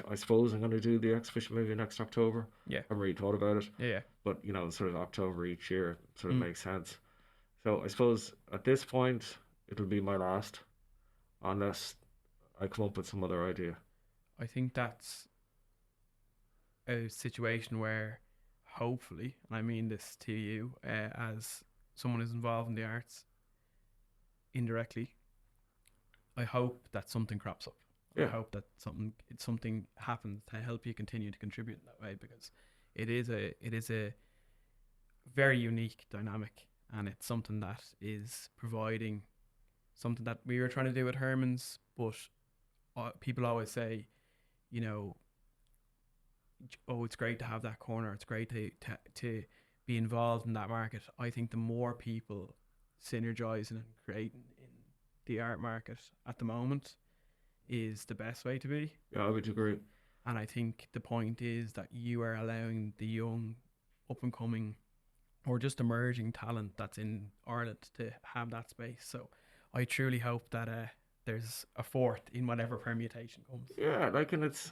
I suppose I'm going to do the exhibition maybe next October. Yeah. I haven't really thought about it, Yeah. but sort of October each year sort of Mm. makes sense. So I suppose at this point it'll be my last, unless I come up with some other idea. I think that's a situation where hopefully, and I mean this to you as someone who's involved in the arts indirectly, I hope that something crops up. I Yeah, hope that something happens to help you continue to contribute in that way, because it is a very unique dynamic, and it's something that is providing something that we were trying to do at Herman's. But people always say, you know, oh, it's great to have that corner. It's great to be involved in that market. I think the more people synergizing and creating in the art market at the moment is the best way to be. yeah, I would agree. And I think the point is that you are allowing the young, up and coming, or just emerging talent that's in Ireland to have that space. So I truly hope that there's a fourth in whatever permutation comes. Yeah, like, and it's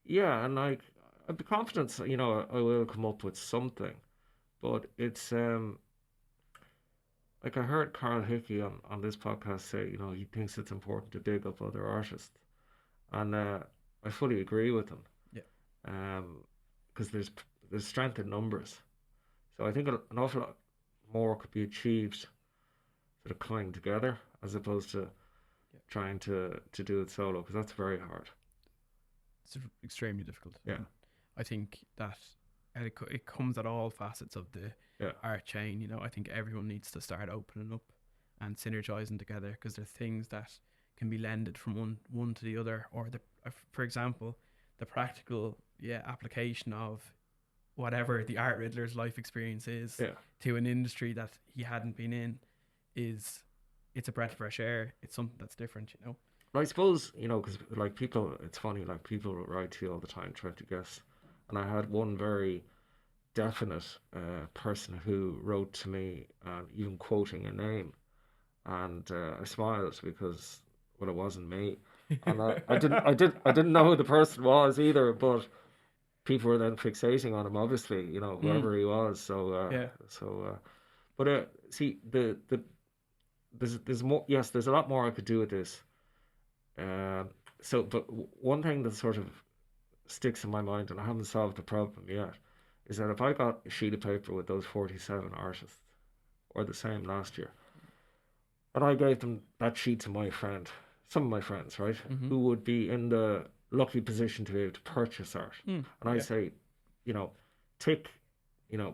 yeah, and like I'd be confident, I will come up with something, but it's like I heard Carl Hickey on this podcast say, he thinks it's important to dig up other artists, and I fully agree with him. Yeah. Because there's strength in numbers, so I think an awful lot more could be achieved sort of coming together as opposed to trying to do it solo, because that's very hard. It's extremely difficult. Yeah. And I think that it comes at all facets of the Yeah. art chain. I think everyone needs to start opening up and synergizing together, because there's things that can be lended from one to the other, or for example, the practical application of whatever the art Riddler's life experience is Yeah. to an industry that he hadn't been in it's a breath of fresh air. It's something that's different. I suppose, because like people, it's funny, like people write to you all the time trying to guess. And I had one very definite person who wrote to me, even quoting a name. And I smiled because, well, it wasn't me. And I didn't know who the person was either, but people were then fixating on him, obviously, whoever he was. So, Yeah. but see, there's more, yes, there's a lot more I could do with this. But one thing that sort of sticks in my mind, and I haven't solved the problem yet, is that if I got a sheet of paper with those 47 artists, or the same last year, and I gave them that sheet to some of my friends, right, Mhm. who would be in the lucky position to be able to purchase art, and I Yeah. say, tick,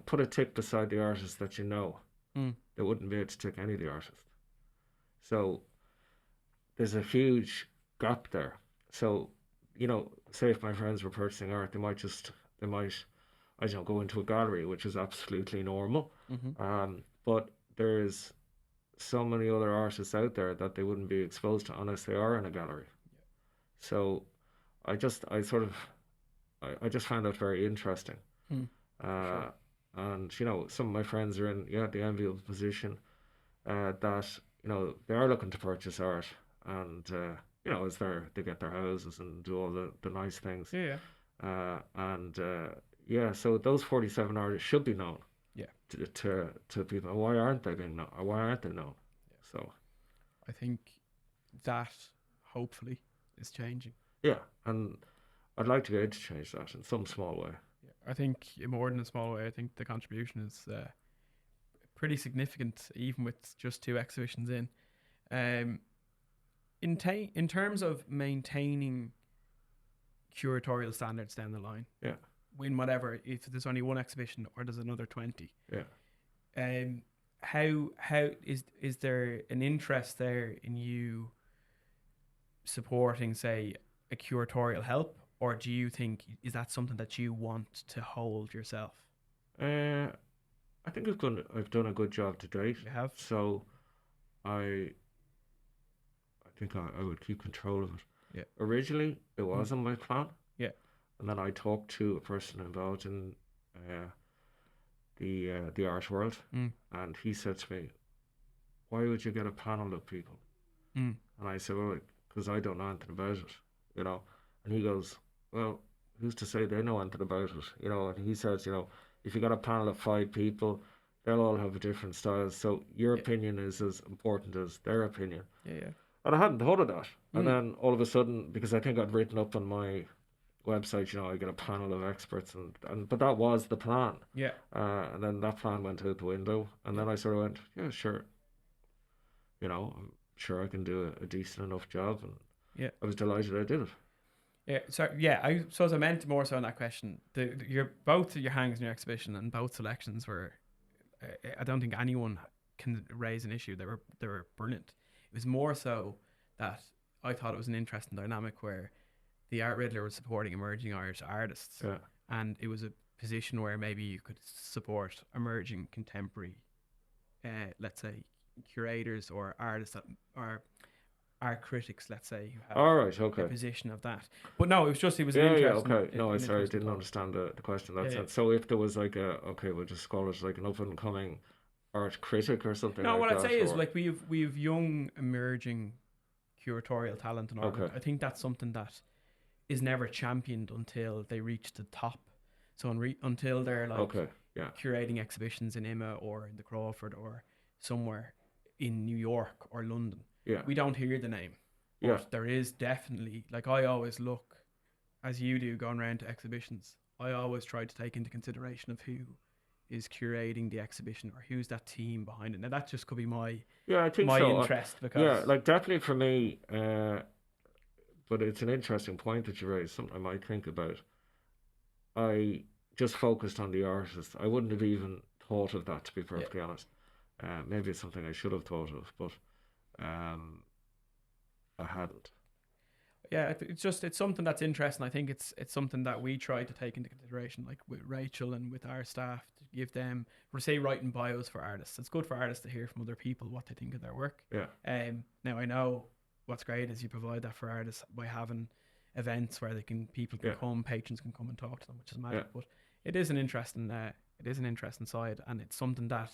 put a tick beside the artist that they wouldn't be able to tick any of the artists. So there's a huge gap there. So, say if my friends were purchasing art, they might, I don't know, go into a gallery, which is absolutely normal. Mm-hmm. But there's so many other artists out there that they wouldn't be exposed to unless they are in a gallery. So I sort of, I just found that very interesting. Mm. Uh, Sure. and some of my friends are in the enviable position that they are looking to purchase art, and as they get their houses and do all the nice things, Yeah. Yeah. and yeah, so those 47 artists should be known Yeah. to people. And why aren't they being known? Or why aren't they known? Yeah. So I think that hopefully is changing. yeah, and I'd like to be able to change that in some small way. Yeah. I think more than a small way. I think the contribution is pretty significant, even with just 2 exhibitions in. Um, in terms of maintaining curatorial standards down the line, Yeah, in whatever, if there's only 1 exhibition or there's another 20, yeah. how is there an interest there in you supporting, say, a curatorial help, or do you think is that something that you want to hold yourself? Uh, I think I've done a good job to date. You have. So I think I would keep control of it. Yeah. Originally, it Mm. was on my plan. Yeah. And then I talked to a person involved in the art world, Mm. and he said to me, "Why would you get a panel of people?" Mm. And I said, "Well, because I don't know anything about it, you know." And he goes, "Well, who's to say they know anything about it, you know?" And he says, if you got a panel of 5 people, they'll all have a different styles. So your Yeah. opinion is as important as their opinion. Yeah. Yeah. And I hadn't thought of that. And Mm. then all of a sudden, because I think I'd written up on my website, I get a panel of experts, but that was the plan. Yeah. And then that plan went out the window, and then I sort of went, yeah, sure, I'm sure I can do a decent enough job, and Yeah. I was delighted I did it. Yeah, so yeah, I suppose I meant more so in that question. Your both your hangs in your exhibition and both selections were, I don't think anyone can raise an issue. They were brilliant. It was more so that I thought it was an interesting dynamic where the Art Riddler was supporting emerging Irish artists, Yeah, and it was a position where maybe you could support emerging contemporary, let's say, curators or artists that are art critics, let's say, who have all right, a okay. position of that. But no, it was an Yeah, interesting. okay. No, an sorry, I interesting didn't thought. understand the question in that Yeah, yeah. sense. So if there was like okay, we'll just call it like an up and coming art critic or something No, like what I'd that, say is or like we've young emerging curatorial talent in Ireland. okay, I think that's something that is never championed until they reach the top. So until they're like okay, yeah, curating exhibitions in IMA or in the Crawford or somewhere in New York or London, yeah, we don't hear the name. But yeah, there is definitely, like, I always look, as you do, going around to exhibitions, I always try to take into consideration of who is curating the exhibition or who's that team behind it. Now that just could be my yeah. I think my so. interest because Yeah, like definitely for me. But it's an interesting point that you raised. Something I might think about. I just focused on the artist. I wouldn't have even thought of that, to be yeah, perfectly honest. Maybe it's something I should have thought of, but um, I hadn't. yeah, it's something that's interesting. I think it's something that we try to take into consideration, like with Rachel and with our staff, to give them, for say, writing bios for artists. It's good for artists to hear from other people what they think of their work. Yeah, Now I know what's great is you provide that for artists by having events where people can yeah, come, patrons can come and talk to them, which is yeah, magic. But it is an interesting side, and it's something that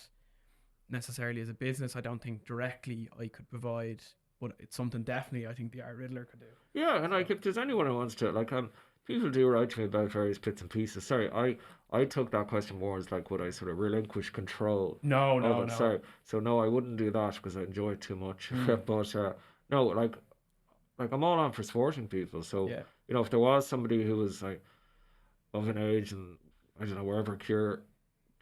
necessarily as a business I don't think directly I could provide, but it's something definitely I think the Art Riddler could do. yeah. And So like, if there's anyone who wants to, like, people do write to me about various bits and pieces. Sorry, I took that question more as like, would I sort of relinquish control no, of no, it? no. Sorry, so no, I wouldn't do that because I enjoy it too much. Mm. But no, like I'm all on for supporting people. So Yeah, if there was somebody who was like of an age, and I don't know, wherever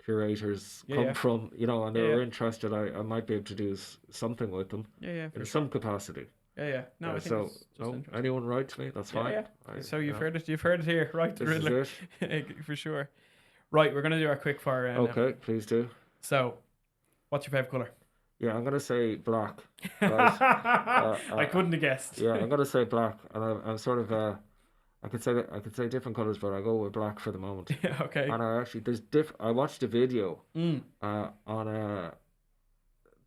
curators yeah, come yeah, from, and they yeah, were yeah, interested, I might be able to do something with them yeah, yeah, for in sure. some capacity. Yeah, yeah. No, I think So it's just no, interesting. anyone write to me, that's Yeah, fine. yeah. So you've heard it. You've heard it here, right? The This is Riddler, it. for sure. Right, we're gonna do our quick fire round now. Okay, please do. So, what's your favorite color? Yeah, I'm gonna say black. Right. I couldn't have guessed. Yeah, I'm gonna say black, and I'm sort of I could say different colors, but I go with black for the moment. Yeah, okay. And I actually I watched a video Mm, on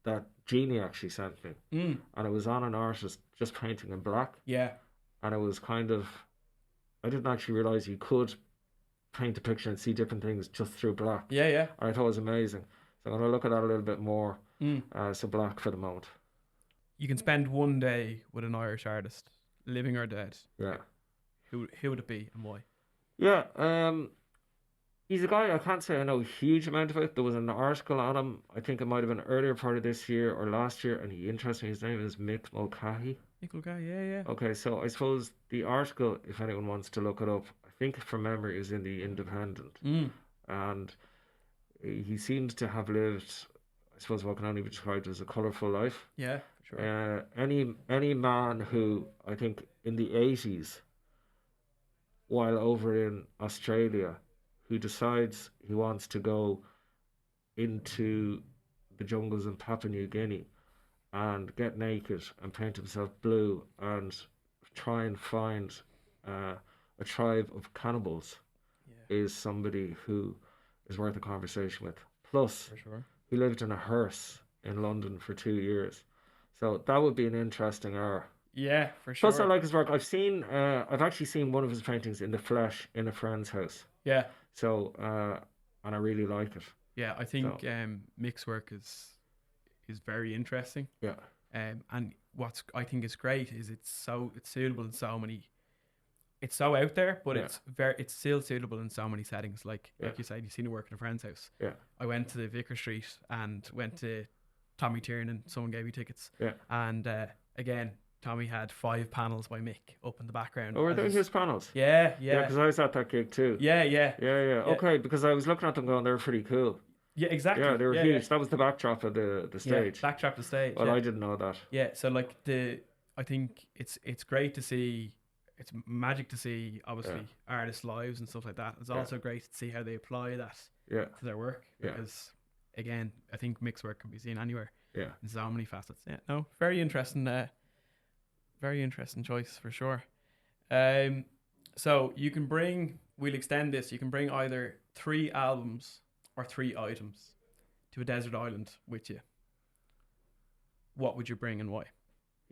that Genie actually sent me, mm, and it was on an artist just painting in black, yeah, and it was kind of I didn't actually realize you could paint a picture and see different things just through black. yeah, yeah. And I thought it was amazing. So I'm gonna look at that a little bit more. Mm. So black for the moment. You can spend one day with an Irish artist, living or dead. Yeah. Who would it be and why? Yeah, he's a guy I can't say I know a huge amount of it. There was an article on him, I think it might have been earlier part of this year or last year, and he interested me. His name is Mick Mulcahy. Equal guy, yeah, yeah. Okay, so I suppose the article, if anyone wants to look it up, I think from memory is in the Independent, Mm. and he seems to have lived, I suppose, what can only be described as a colourful life. Yeah, for sure. Any man who I think in the 80s, while over in Australia, who decides he wants to go into the jungles in Papua New Guinea and get naked and paint himself blue and try and find a tribe of cannibals Yeah, is somebody who is worth a conversation with. Plus, for sure. he lived in a hearse in London for 2 years. So that would be an interesting hour. Yeah, for sure. Plus, I like his work. I've actually seen one of his paintings in the flesh in a friend's house. Yeah, So, and I really like it. yeah. I think So, Mick's work is very interesting. yeah, And what's I think is great is it's suitable in so many. It's so out there, but yeah, it's still suitable in so many settings. Like yeah, you said, you've seen it work in a friend's house. yeah, I went to the Vicar Street and went to Tommy Tiernan. Someone gave me tickets, yeah. and again, Tommy had 5 panels by Mick up in the background. Oh, were as they his panels? Yeah, Yeah, yeah, because I was at that gig too. yeah, yeah, Yeah. yeah, Okay, because I was looking at them going, they're pretty cool. yeah. Exactly. Yeah, they were Yeah, huge. yeah. That was the backdrop of the Yeah, stage. backdrop the stage. Well, Yeah, I didn't know that. yeah. So like I think it's great to see. It's magic to see, obviously, artists' lives and stuff like that. It's Yeah, also great to see how they apply that yeah, to their work yeah, because, again, I think Mick's work can be seen anywhere yeah. in so many facets. Yeah, no, very interesting choice for sure. So you can bring. We'll extend this. You can bring either 3 albums or 3 items to a desert island with you. What would you bring and why?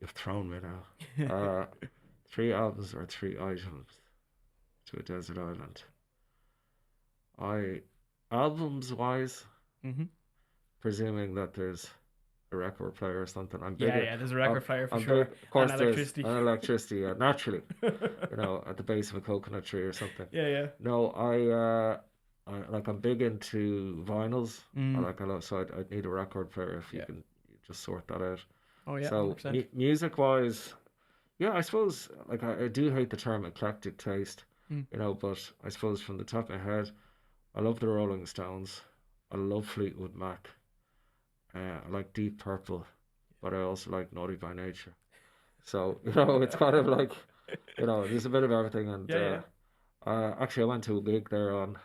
You've thrown me now. 3 albums or 3 items to a desert island. Albums wise, Mm-hmm. presuming that there's a record player or something. I'm Yeah, bigger. yeah. There's a record player for I'm sure. big, of course, And there's electricity. an electricity. Yeah, naturally, at the base of a coconut tree or something. Yeah, yeah. No, I'm big into vinyls. I like a lot, so I'd need a record player if you Yeah. can just sort that out. Oh yeah, So 100%. music wise, yeah, I suppose like I do hate the term eclectic taste, Mm. but I suppose from the top of my head, I love the Rolling Stones. I love Fleetwood Mac. I like Deep Purple, but I also like Naughty by Nature. So it's kind of like there's a bit of everything. And Yeah, actually, I went to a gig there it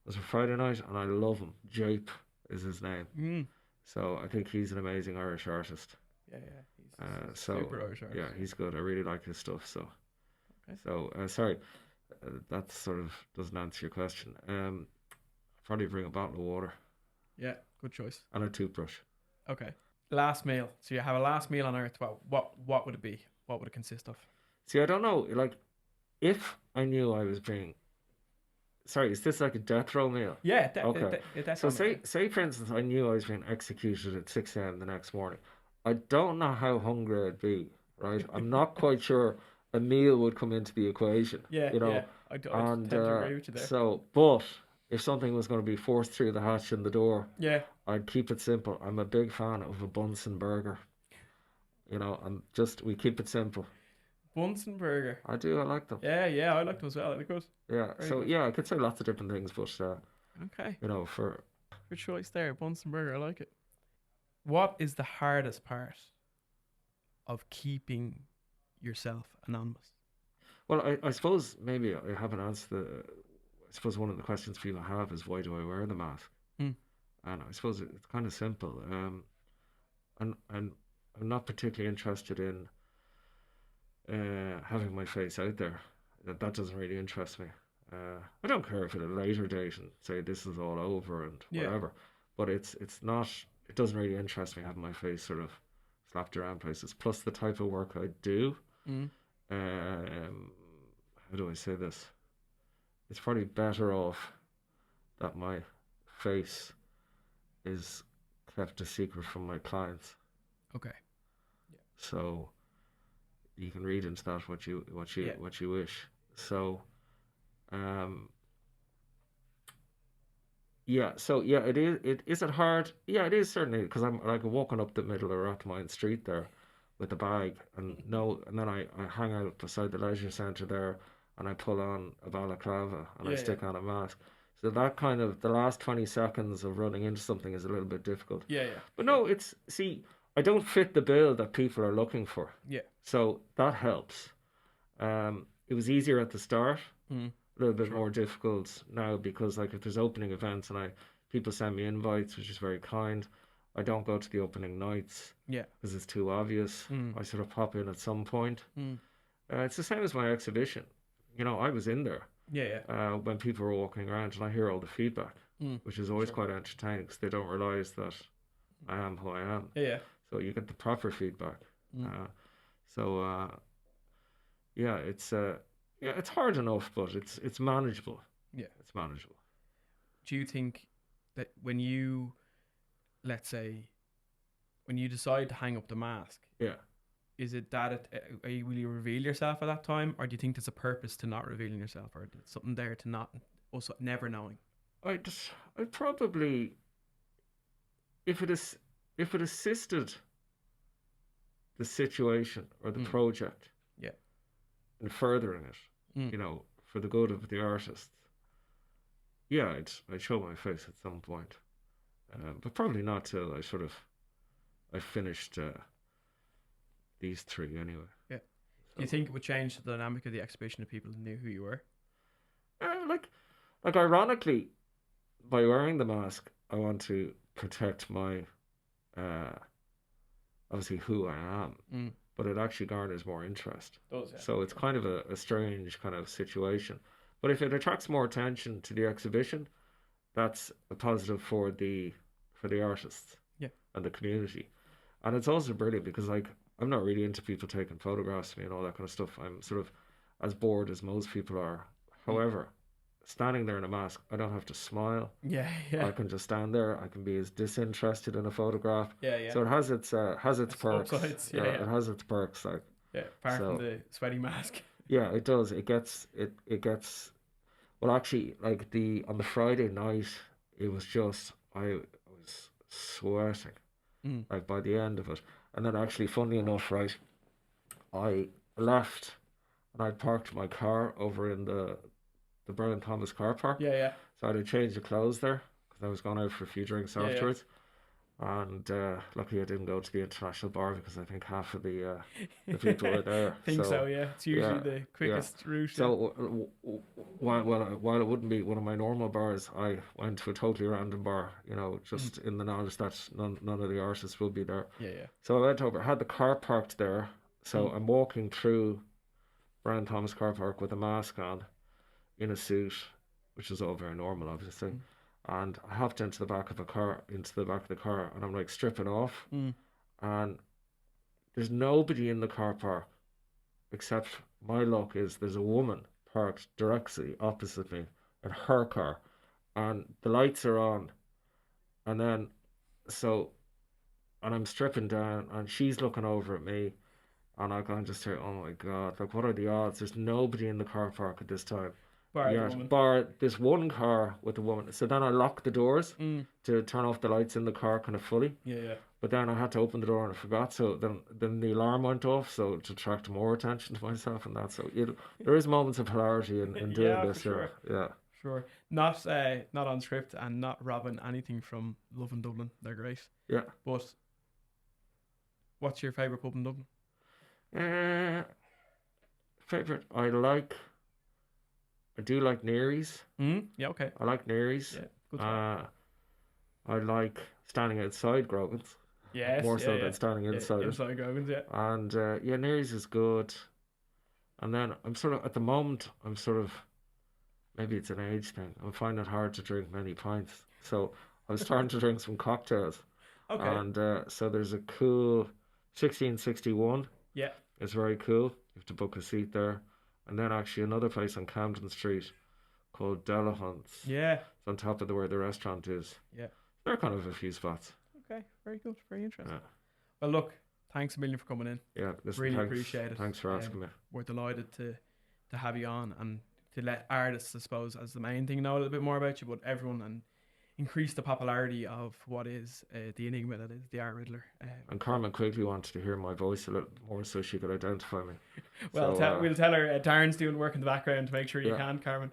was a Friday night, and I love him. Jape is his name. yeah. Mm. So I think he's an amazing Irish artist. Yeah, yeah. He's So super Irish artist. yeah, he's good. I really like his stuff. So Okay. sorry, that sort of doesn't answer your question. Probably bring a bottle of water Yeah, good choice. and a toothbrush. Okay. Last meal. So you have a last meal on Earth. What would it be? What would it consist of? See, I don't know. Like, if I knew I was being, sorry, is this like a death row meal? Yeah, Okay. that's So on it. say for instance, I knew I was being executed at 6 a.m. the next morning. I don't know how hungry I'd be, right? I'm not quite sure a meal would come into the equation, Yeah, yeah. I And tend to agree with you there. so, but if something was going to be forced through the hatch in the door, Yeah, I'd keep it simple. I'm a big fan of a Bunsen burger. We keep it simple. Bunsen burger. I do, I like them. Yeah, yeah. I like them as well. They're good. Yeah, Very so good. yeah, I could say lots of different things, but Okay, for good choice there. Bunsen burger. I like it. What is the hardest part of keeping yourself anonymous? well, I suppose maybe I haven't answered I suppose one of the questions people have is why do I wear the mask? Mm. And I suppose it's kind of simple. and I'm not particularly interested in having my face out there. That doesn't really interest me. I don't care if at a later date and say this is all over and Yeah. whatever, but it's not. It doesn't really interest me having my face sort of slapped around places. Plus the type of work I do. Mm. How do I say this? It's probably better off that my face is kept a secret from my clients. Okay. So you can read into that Yeah. what you wish. So um yeah, so yeah, it is it hard? Yeah, it is certainly because I'm like walking up the middle of Rathmine Street there with a bag and no and then I hang out beside the leisure centre there and I pull on a balaclava and I Yeah. Yeah. stick on a mask. So that kind of the last 20 seconds of running into something is a little bit difficult. Yeah. Yeah. But Sure. no, it's see, I don't fit the bill that people are looking for. Yeah. So that helps. It was easier at the start, Mm. a little bit Sure. more difficult now because like if there's opening events and I people send me invites, which is very kind. I don't go to the opening nights Yeah. because it's too obvious. Mm. I sort of pop in at some point. Mm. It's the same as my exhibition. You know, I was in there Yeah. Yeah. when people were walking around and I hear all the feedback, Mm. which is always Sure. quite entertaining because they don't realize that I am who I am. Yeah. Yeah. So you get the proper feedback. Mm. So yeah, yeah, it's hard enough, but it's manageable. Yeah. It's manageable. Do you think that when you, let's say, when you decide to hang up the mask, Yeah. is it that will you reveal yourself at that time, or do you think there's a purpose to not revealing yourself, or something there to not also never knowing? I probably if it assisted the situation or the Mm. project Yeah. in furthering it, Mm. you know, for the good of the artist, yeah, I'd show my face at some point, but probably not till I finished these three anyway. Yeah. Do So, you think it would change the dynamic of the exhibition if people knew who you were? uh, like like ironically, by wearing the mask, I want to protect my uh, obviously who I am, Mm. but it actually garners more interest. Does, yeah. So it's kind of a strange kind of situation. But if it attracts more attention to the exhibition, that's a positive for the artists Yeah. and the community. And it's also brilliant because like I'm not really into people taking photographs of me and all that kind of stuff. I'm sort of as bored as most people are. Mm. However, standing there in a mask, I don't have to smile. Yeah. I Yeah. can just stand there. I can be as disinterested in a photograph. Yeah. Yeah. So it has its It's perks. upsides. Yeah, Yeah. Yeah. it has its perks. Like Yeah. Apart from so, the sweaty mask. yeah, it does. It gets. Well, actually, like the on the Friday night, it was just I was sweating Mm. like by the end of it. And then actually, funny enough, right, I left and I parked my car over in the Brian Thomas car park. Yeah. Yeah. So I had to change the clothes there because I was going out for a few drinks Yeah. Yeah. afterwards. And luckily I didn't go to the international bar because I think half of the people were there. Think so. Yeah. It's usually yeah, the quickest route. So while it wouldn't be one of my normal bars, I went to a totally random bar, you know, just in the knowledge that none of the artists will be there. Yeah. Yeah. So I went over, had the car parked there. So Mm. I'm walking through Brian Thomas car park with a mask on, in a suit, which is all very normal, obviously. Mm. And I hopped into the back of the car, and I'm like stripping off, Mm. and there's nobody in the car park except my luck is there's a woman parked directly opposite me in her car, and the lights are on, and then so and I'm stripping down, and she's looking over at me, and I can just say, oh my god, like what are the odds? There's nobody in the car park at this time. Bar the Yeah, woman. bar this one car with the woman. So then I locked the doors Mm. to turn off the lights in the car kind of fully. Yeah. Yeah. But then I had to open the door and I forgot. So then the alarm went off. So to attract more attention to myself and that. So there is moments of hilarity in doing Yeah, this. for sure. Yeah. Sure. Not on script and not robbing anything from Love in Dublin. They're great. Yeah. But what's your favourite pub in Dublin? Favorite. I do like Neary's. Mm? Yeah, okay. I like Neary's. Yeah, good. I like standing outside Grogan's. Yes, more yeah, so yeah. than standing Yeah, inside it. inside Goggins, yeah. And yeah, Neary's is good. And then I'm sort of, at the moment, I'm sort of, maybe it's an age thing. I'm finding it hard to drink many pints. So I was starting to drink some cocktails. Okay. And so there's a cool 1661. Yeah. It's very cool. You have to book a seat there. And then actually another place on Camden Street called Delahunt's. Yeah. It's on top of where the restaurant is. Yeah. There are kind of a few spots. Okay. Very good. Very interesting. Yeah. Well, look, thanks a million for coming in. Yeah, listen, Really thanks, appreciate it. Thanks for asking me. We're delighted to have you on and to let artists, I suppose, as the main thing, know a little bit more about you, but everyone, and increase the popularity of what is the enigma that is the Art Riddler. And Carmen Quigley wanted to hear my voice a little more so she could identify me. Well, so, we'll tell her Darren's doing work in the background to make sure you yeah. can, Carmen.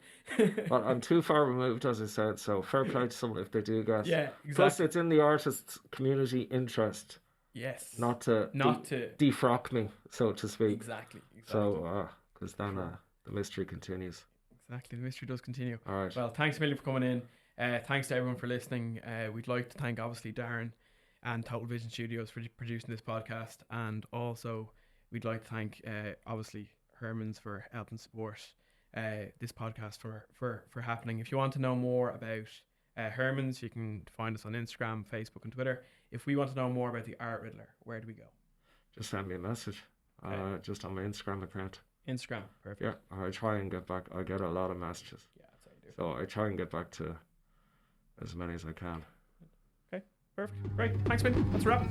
Well, I'm too far removed, as I said, so fair play to someone if they do guess. Yeah, exactly. Plus, it's in the artist's community interest. Yes. Not to defrock me, so to speak. Exactly. So, because then the mystery continues. Exactly, the mystery does continue. All right. Well, thanks a million for coming in. Thanks to everyone for listening. We'd like to thank, obviously, Darren and Total Vision Studios for producing this podcast, and also we'd like to thank, obviously, Herman's for helping support this podcast for happening. If you want to know more about Herman's, you can find us on Instagram, Facebook, and Twitter. If we want to know more about the Art Riddler, where do we go? Just send me a message. Just on my Instagram account. Instagram, perfect. Yeah, I try and get back. I get a lot of messages. Yeah, that's how you do. So I try and get back to as many as I can. Okay, perfect. Great. Thanks, man. That's a wrap.